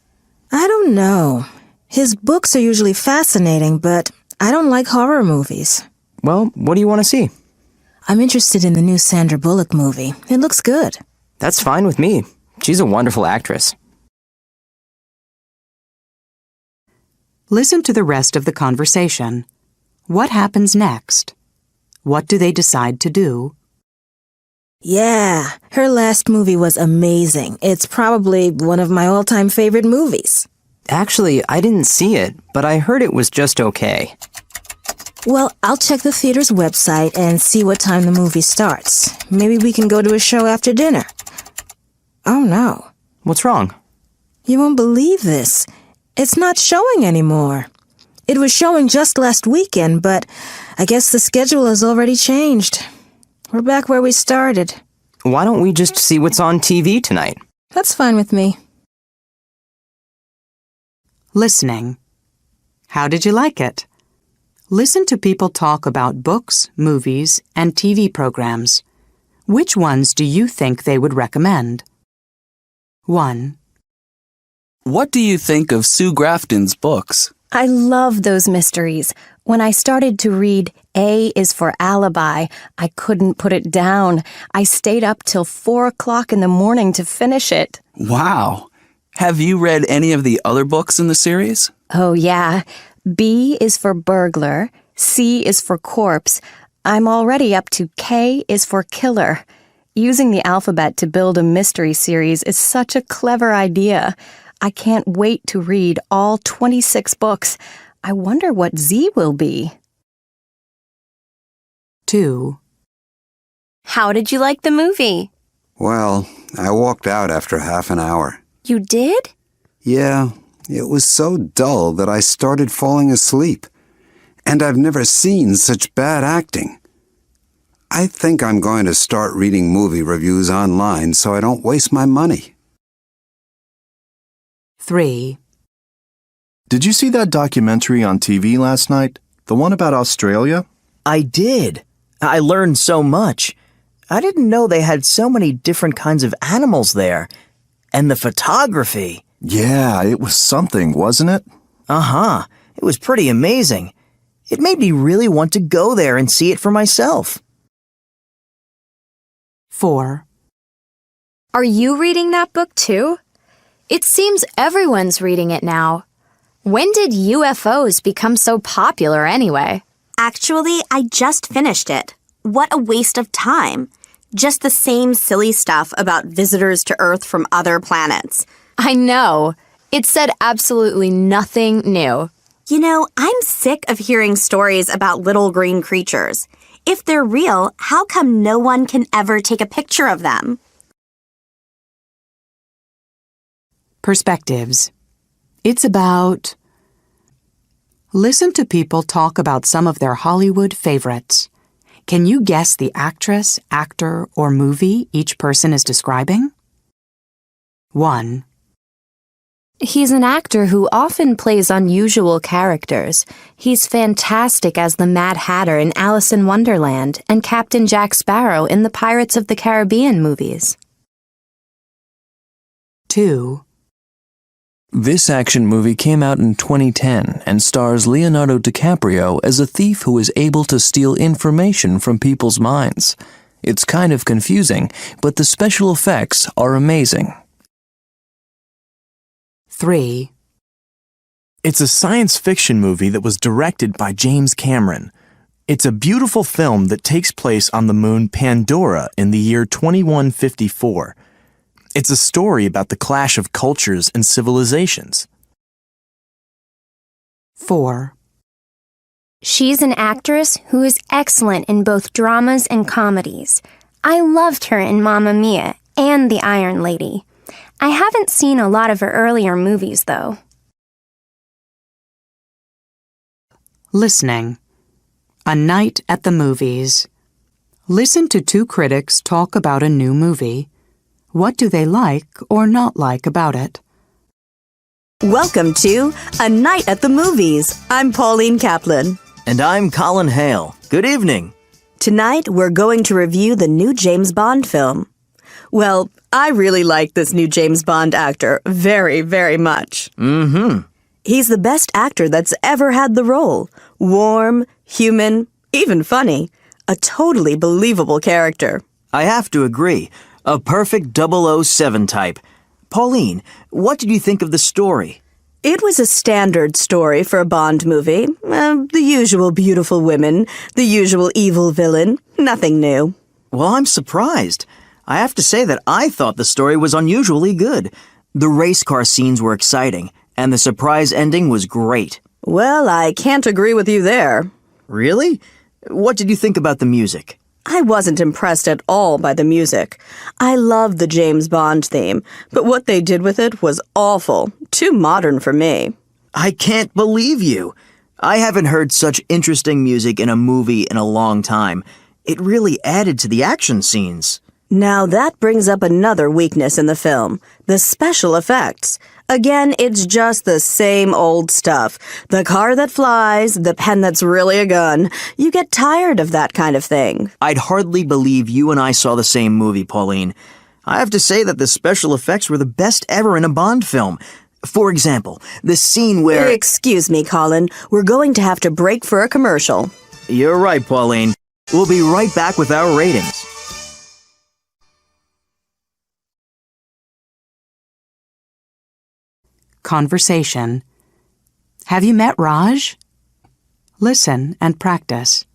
I don't know. His books are usually fascinating, but I don't like horror movies. Well, what do you want to see? I'm interested in the new Sandra Bullock movie. It looks good. That's fine with me. She's a wonderful actress. Listen to the rest of the conversation. What happens next? What do they decide to do? Yeah, her last movie was amazing. It's probably one of my all-time favorite movies. Actually, I didn't see it, but I heard it was just okay. Well, I'll check the theater's website and see what time the movie starts. Maybe we can go to a show after dinner. Oh, no. What's wrong? You won't believe this. It's not showing anymore. It was showing just last weekend, but I guess the schedule has already changed. We're back where we started. Why don't we just see what's on TV tonight? That's fine with me. Listening. How did you like it? Listen to people talk about books, movies, and TV programs. Which ones do you think they would recommend? 1. What do you think of Sue Grafton's books? I love those mysteries. When I started to read A is for Alibi, I couldn't put it down. I stayed up till 4 o'clock in the morning to finish it. Wow. Have you read any of the other books in the series? Oh, yeah. B is for burglar. C is for corpse. I'm already up to K is for killer. Using the alphabet to build a mystery series is such a clever idea. I can't wait to read all 26 books. I wonder what Z will be. 2. How did you like the movie? Well, I walked out after half an hour. You did? Yeah, it was so dull that I started falling asleep. And I've never seen such bad acting. I think I'm going to start reading movie reviews online so I don't waste my money. 3. Did you see that documentary on TV last night? The one about Australia? I did. I learned so much. I didn't know they had so many different kinds of animals there. And the photography. Yeah, it was something, wasn't it? Uh-huh. It was pretty amazing. It made me really want to go there and see it for myself. 4. Are you reading that book too? It seems everyone's reading it now. When did UFOs become so popular anyway? Actually, I just finished it. What a waste of time. Just the same silly stuff about visitors to Earth from other planets. I know. It said absolutely nothing new. You know, I'm sick of hearing stories about little green creatures. If they're real, how come no one can ever take a picture of them? Perspectives. It's about... Listen to people talk about some of their Hollywood favorites. Can you guess the actress, actor, or movie each person is describing? 1. He's an actor who often plays unusual characters. He's fantastic as the Mad Hatter in Alice in Wonderland and Captain Jack Sparrow in the Pirates of the Caribbean movies. 2. This action movie came out in 2010 and stars Leonardo DiCaprio as a thief who is able to steal information from people's minds. It's kind of confusing, but the special effects are amazing. 3. It's a science fiction movie that was directed by James Cameron. It's a beautiful film that takes place on the moon Pandora in the year 2154. It's a story about the clash of cultures and civilizations. 4. She's an actress who is excellent in both dramas and comedies. I loved her in Mamma Mia and The Iron Lady. I haven't seen a lot of her earlier movies, though. Listening. A night at the movies. Listen to 2 critics talk about a new movie. What do they like or not like about it? Welcome to A Night at the Movies. I'm Pauline Kaplan. And I'm Colin Hale. Good evening. Tonight, we're going to review the new James Bond film. Well, I really like this new James Bond actor very, very much. Mm-hmm. He's the best actor that's ever had the role. Warm, human, even funny. A totally believable character. I have to agree. A perfect 007 type. Pauline, what did you think of the story? It was a standard story for a Bond movie. The usual beautiful women, the usual evil villain. Nothing new. Well, I'm surprised. I have to say that I thought the story was unusually good. The race car scenes were exciting, and the surprise ending was great. Well, I can't agree with you there. Really? What did you think about the music? I wasn't impressed at all by the music. I love the James Bond theme, but what they did with it was awful. Too modern for me. I can't believe you. I haven't heard such interesting music in a movie in a long time. It really added to the action scenes. Now that brings up another weakness in the film, the special effects. Again, it's just the same old stuff. The car that flies, the pen that's really a gun. You get tired of that kind of thing. I'd hardly believe you and I saw the same movie, Pauline. I have to say that the special effects were the best ever in a Bond film. For example, the scene where... Excuse me, Colin. We're going to have to break for a commercial. You're right, Pauline. We'll be right back with our ratings. Conversation. Have you met Raj? Listen and practice.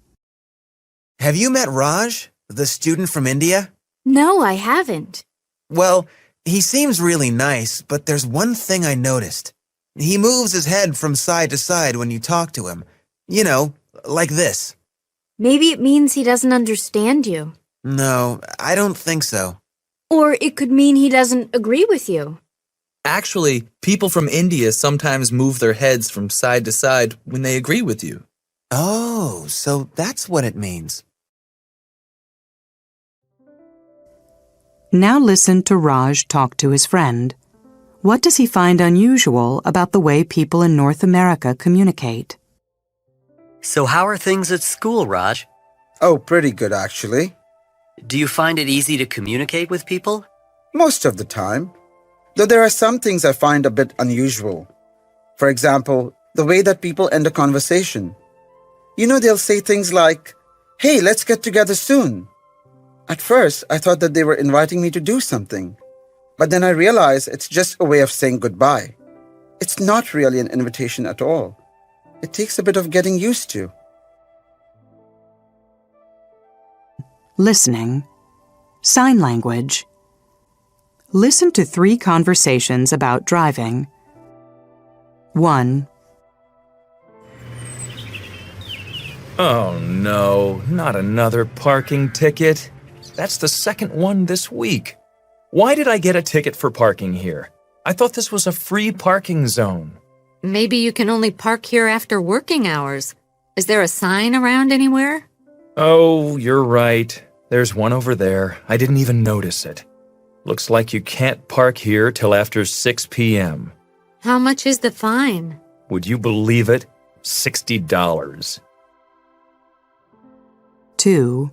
Have you met Raj, the student from India? No, I haven't. Well, he seems really nice, but there's one thing I noticed. He moves his head from side to side when you talk to him. You know, like this. Maybe it means he doesn't understand you. No, I don't think so. Or it could mean he doesn't agree with you. Actually, people from India sometimes move their heads from side to side when they agree with you. Oh, so that's what it means. Now listen to Raj talk to his friend. What does he find unusual about the way people in North America communicate? So how are things at school, Raj? Oh, pretty good, actually. Do you find it easy to communicate with people? Most of the time. Though there are some things I find a bit unusual. For example, the way that people end a conversation. You know, they'll say things like, "Hey, let's get together soon." At first, I thought that they were inviting me to do something. But then I realized it's just a way of saying goodbye. It's not really an invitation at all. It takes a bit of getting used to. Listening. Sign language. Listen to 3 conversations about driving. 1. Oh no, not another parking ticket. That's the second one this week. Why did I get a ticket for parking here? I thought this was a free parking zone. Maybe you can only park here after working hours. Is there a sign around anywhere? Oh, you're right. There's one over there. I didn't even notice it. Looks like you can't park here till after 6 p.m. How much is the fine? Would you believe it? $60. 2.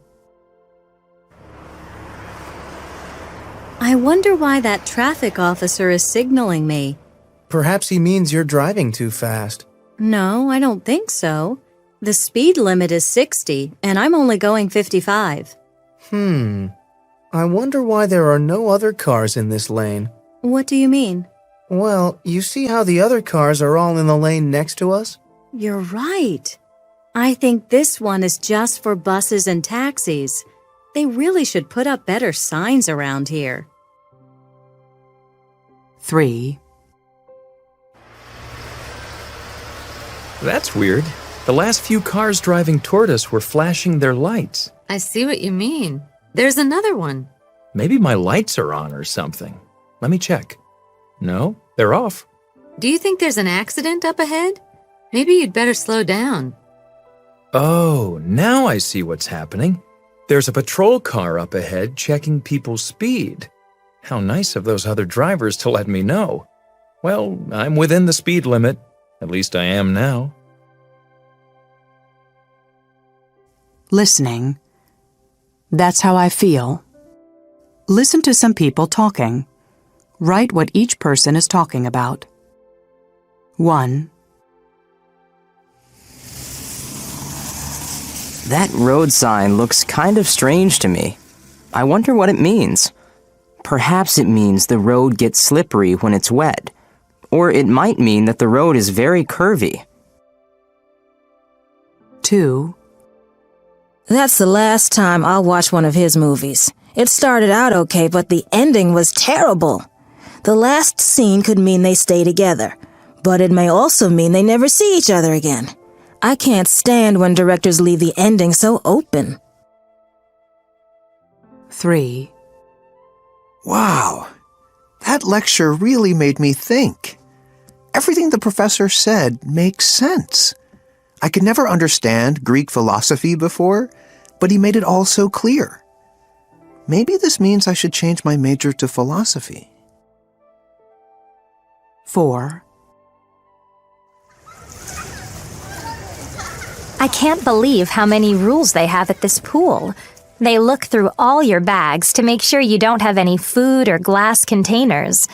I wonder why that traffic officer is signaling me. Perhaps he means you're driving too fast. No, I don't think so. The speed limit is 60, and I'm only going 55. I wonder why there are no other cars in this lane. What do you mean? Well, you see how the other cars are all in the lane next to us? You're right. I think this one is just for buses and taxis. They really should put up better signs around here. 3. That's weird. The last few cars driving toward us were flashing their lights. I see what you mean. There's another one. Maybe my lights are on or something. Let me check. No, they're off. Do you think there's an accident up ahead? Maybe you'd better slow down. Oh, now I see what's happening. There's a patrol car up ahead checking people's speed. How nice of those other drivers to let me know. Well, I'm within the speed limit. At least I am now. Listening. That's how I feel. Listen to some people talking. Write what each person is talking about. 1. That road sign looks kind of strange to me. I wonder what it means. Perhaps it means the road gets slippery when it's wet. Or it might mean that the road is very curvy. 2. That's the last time I'll watch one of his movies. It started out okay, but the ending was terrible. The last scene could mean they stay together, but it may also mean they never see each other again. I can't stand when directors leave the ending so open. 3. Wow, that lecture really made me think. Everything the professor said makes sense. I could never understand Greek philosophy before, but he made it all so clear. Maybe this means I should change my major to philosophy. 4. I can't believe how many rules they have at this pool. They look through all your bags to make sure you don't have any food or glass containers.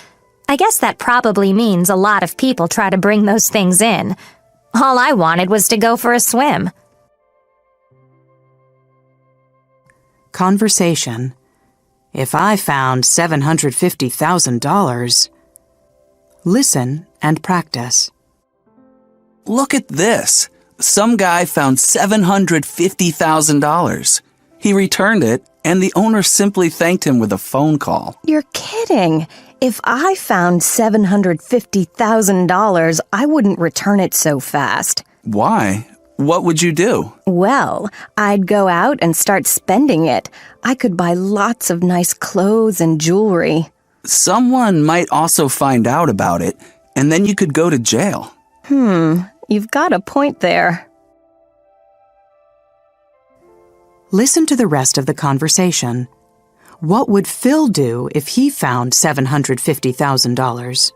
I guess that probably means a lot of people try to bring those things in. All I wanted was to go for a swim. Conversation. If I found $750,000. Listen and practice. Look at this. Some guy found $750,000. He returned it, and the owner simply thanked him with a phone call. You're kidding. If I found $750,000, I wouldn't return it so fast. Why? What would you do? Well, I'd go out and start spending it. I could buy lots of nice clothes and jewelry. Someone might also find out about it, and then you could go to jail. You've got a point there. Listen to the rest of the conversation. What would Phil do if he found $750,000?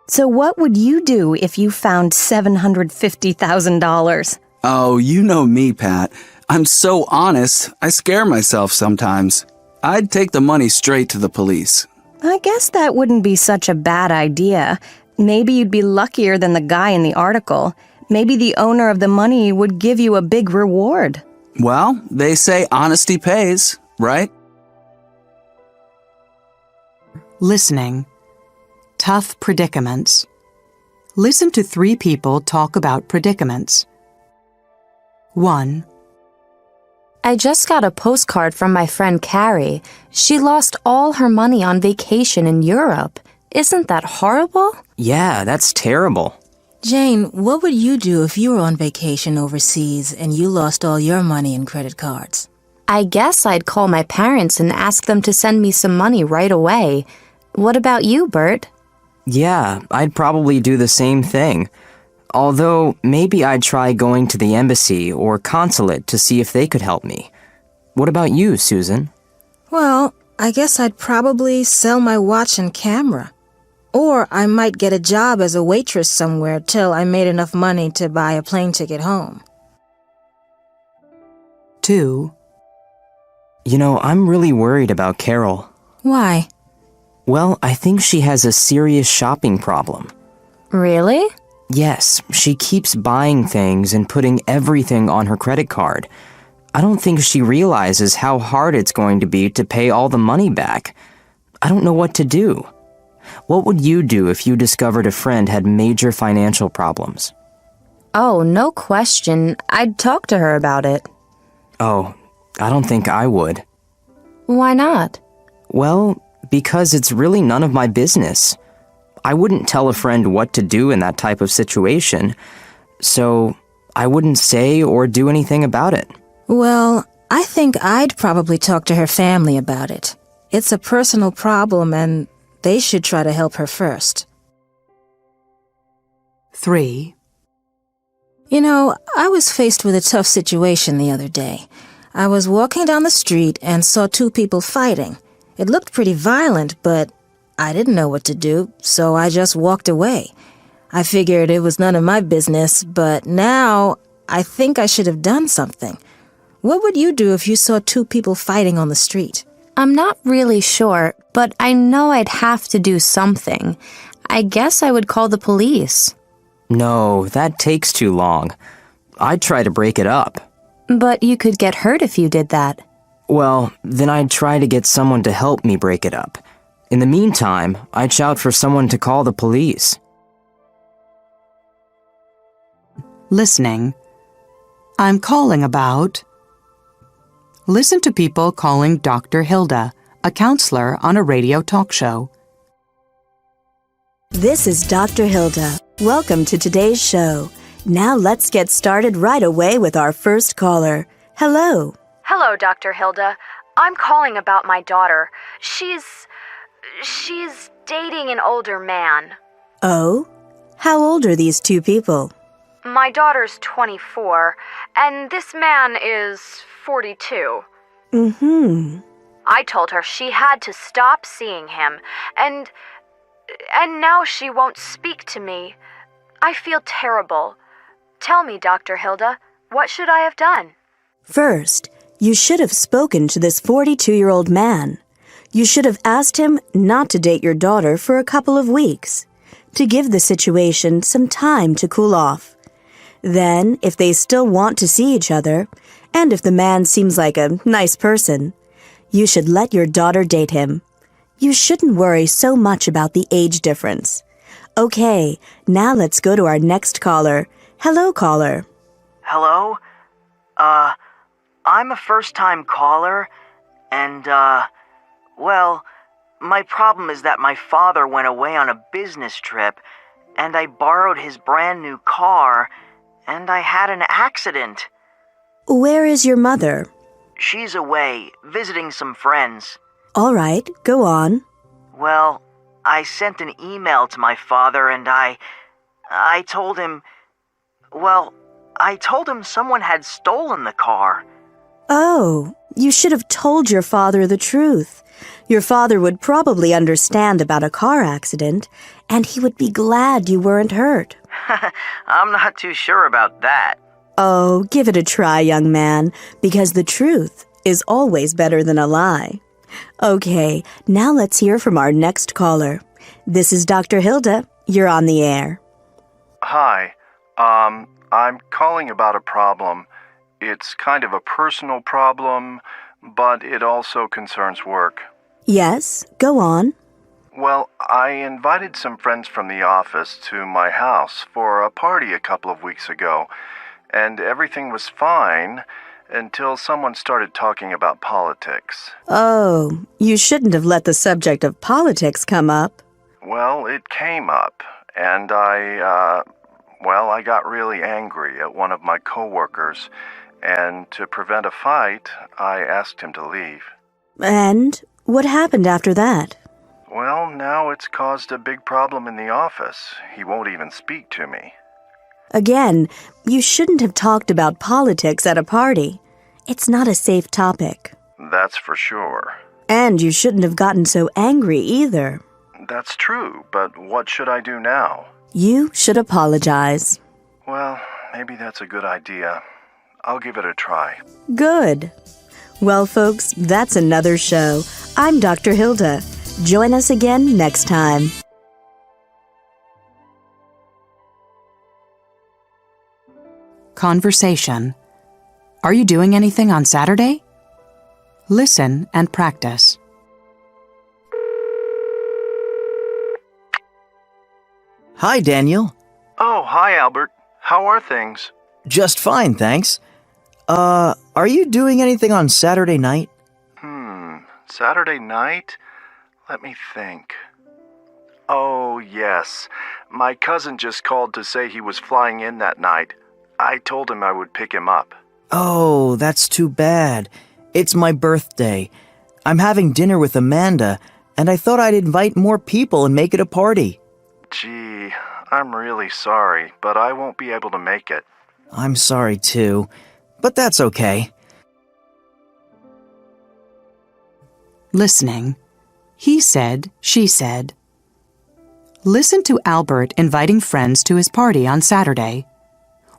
So what would you do if you found $750,000? Oh, you know me, Pat. I'm so honest, I scare myself sometimes. I'd take the money straight to the police. I guess that wouldn't be such a bad idea. Maybe you'd be luckier than the guy in the article. Maybe the owner of the money would give you a big reward. Well, they say honesty pays, right? Listening. Tough predicaments. Listen to 3 people talk about predicaments. 1. I just got a postcard from my friend Carrie. She lost all her money on vacation in Europe. Isn't that horrible? Yeah, that's terrible. Jane, what would you do if you were on vacation overseas and you lost all your money in credit cards? I guess I'd call my parents and ask them to send me some money right away. What about you, Bert? Yeah, I'd probably do the same thing. Although, maybe I'd try going to the embassy or consulate to see if they could help me. What about you, Susan? Well, I guess I'd probably sell my watch and camera. Or I might get a job as a waitress somewhere till I made enough money to buy a plane ticket home. 2. You know, I'm really worried about Carol. Why? Well, I think she has a serious shopping problem. Really? Yes, she keeps buying things and putting everything on her credit card. I don't think she realizes how hard it's going to be to pay all the money back. I don't know what to do. What would you do if you discovered a friend had major financial problems? Oh, no question. I'd talk to her about it. Oh, I don't think I would. Why not? Well, because it's really none of my business. I wouldn't tell a friend what to do in that type of situation, so I wouldn't say or do anything about it. Well, I think I'd probably talk to her family about it. It's a personal problem and they should try to help her first. 3. You know, I was faced with a tough situation the other day. I was walking down the street and saw two people fighting. It looked pretty violent, but I didn't know what to do, so I just walked away. I figured it was none of my business, but now I think I should have done something. What would you do if you saw two people fighting on the street? I'm not really sure, but I know I'd have to do something. I guess I would call the police. No, that takes too long. I'd try to break it up. But you could get hurt if you did that. Well, then I'd try to get someone to help me break it up. In the meantime, I'd shout for someone to call the police. Listening. I'm calling about... Listen to people calling Dr. Hilda, a counselor on a radio talk show. This is Dr. Hilda. Welcome to today's show. Now let's get started right away with our first caller. Hello. Hello, Dr. Hilda. I'm calling about my daughter. She's dating an older man. Oh? How old are these two people? My daughter's 24, and this man is 42. Mm-hmm. I told her she had to stop seeing him, and now she won't speak to me. I feel terrible. Tell me, Dr. Hilda, what should I have done? First, you should have spoken to this 42-year-old man. You should have asked him not to date your daughter for a couple of weeks, to give the situation some time to cool off. Then, if they still want to see each other, and if the man seems like a nice person, you should let your daughter date him. You shouldn't worry so much about the age difference. Okay, now let's go to our next caller. Hello, caller. Hello? I'm a first-time caller, and, well, my problem is that my father went away on a business trip, and I borrowed his brand-new car, and I had an accident. Where is your mother? She's away, visiting some friends. All right, go on. Well, I sent an email to my father, and I told him... Well, I told him someone had stolen the car. Oh, you should have told your father the truth. Your father would probably understand about a car accident, and he would be glad you weren't hurt. I'm not too sure about that. Oh, give it a try, young man, because the truth is always better than a lie. Okay, now let's hear from our next caller. This is Dr. Hilda. You're on the air. Hi. I'm calling about a problem. It's kind of a personal problem, but it also concerns work. Yes, go on. Well, I invited some friends from the office to my house for a party a couple of weeks ago, and everything was fine until someone started talking about politics. Oh, you shouldn't have let the subject of politics come up. Well, it came up, and I got really angry at one of my coworkers, and to prevent a fight, I asked him to leave. And what happened after that? Well, now it's caused a big problem in the office. He won't even speak to me. Again, you shouldn't have talked about politics at a party. It's not a safe topic. That's for sure. And you shouldn't have gotten so angry either. That's true, but what should I do now? You should apologize. Well, maybe that's a good idea. I'll give it a try. Good. Well, folks, that's another show. I'm Dr. Hilda. Join us again next time. Conversation. Are you doing anything on Saturday? Listen and practice. Hi, Daniel. Oh, hi, Albert. How are things? Just fine, thanks. Are you doing anything on Saturday night? Saturday night? Let me think. Oh, yes. My cousin just called to say he was flying in that night. I told him I would pick him up. Oh, that's too bad. It's my birthday. I'm having dinner with Amanda, and I thought I'd invite more people and make it a party. Gee, I'm really sorry, but I won't be able to make it. I'm sorry too, but that's okay. Listening. He said, she said. Listen to Albert inviting friends to his party on Saturday.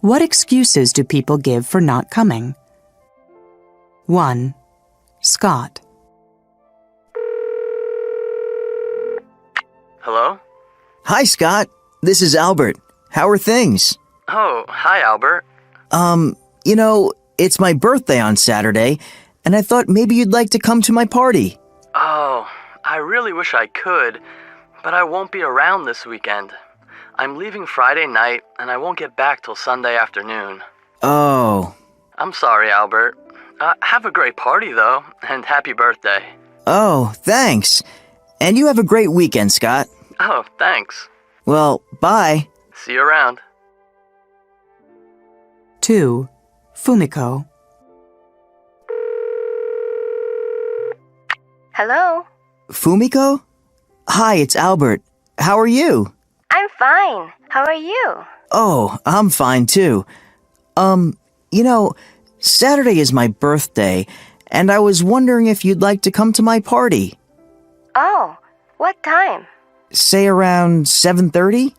What excuses do people give for not coming? 1. Scott. Hello? Hi, Scott. This is Albert. How are things? Oh, hi, Albert. It's my birthday on Saturday, and I thought maybe you'd like to come to my party. Oh, I really wish I could, but I won't be around this weekend. I'm leaving Friday night, and I won't get back till Sunday afternoon. Oh. I'm sorry, Albert. Have a great party, though, and happy birthday. Oh, thanks. And you have a great weekend, Scott. Oh, thanks. Well, bye. See you around. 2. Fumiko. Hello? Fumiko? Hi, it's Albert. How are you? I'm fine. How are you? Oh, I'm fine too. Saturday is my birthday, and I was wondering if you'd like to come to my party. Oh, what time? Say around 7:30?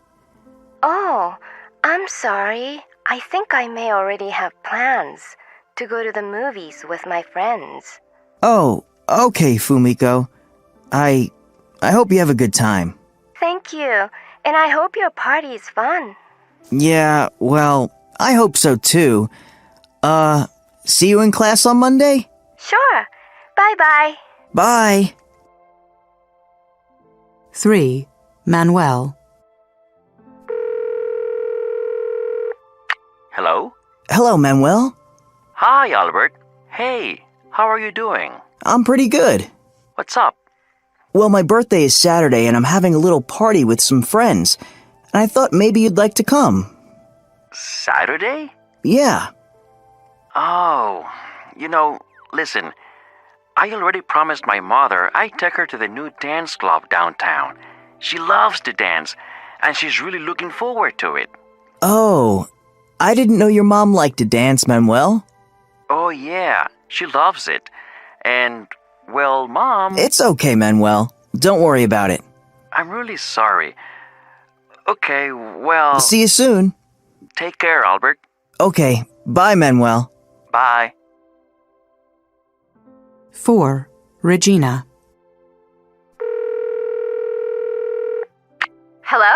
Oh, I'm sorry. I think I may already have plans to go to the movies with my friends. Oh, okay, Fumiko. I hope you have a good time. Thank you, and I hope your party is fun. Yeah, well, I hope so too. See you in class on Monday? Sure. Bye-bye. Bye. 3. Manuel. Hello? Hello, Manuel. Hi, Albert. Hey, how are you doing? I'm pretty good. What's up? Well, my birthday is Saturday and I'm having a little party with some friends. And I thought maybe you'd like to come. Saturday? Yeah. Oh, listen. I already promised my mother I'd take her to the new dance club downtown. She loves to dance, and she's really looking forward to it. Oh, I didn't know your mom liked to dance, Manuel. Oh, yeah, she loves it. And, well, Mom... It's okay, Manuel. Don't worry about it. I'm really sorry. Okay, well... See you soon. Take care, Albert. Okay, bye, Manuel. Bye. 4. Regina. Hello?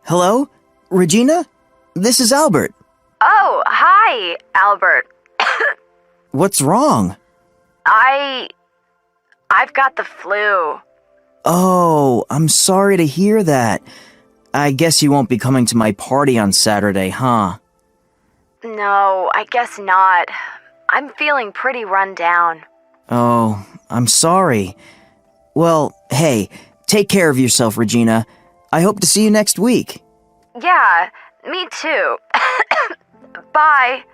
Hello? Regina? This is Albert. Oh, hi, Albert. What's wrong? I've got the flu. Oh, I'm sorry to hear that. I guess you won't be coming to my party on Saturday, huh? No, I guess not. I'm feeling pretty run down. Oh, I'm sorry. Well, hey, take care of yourself, Regina. I hope to see you next week. Yeah, me too. Bye.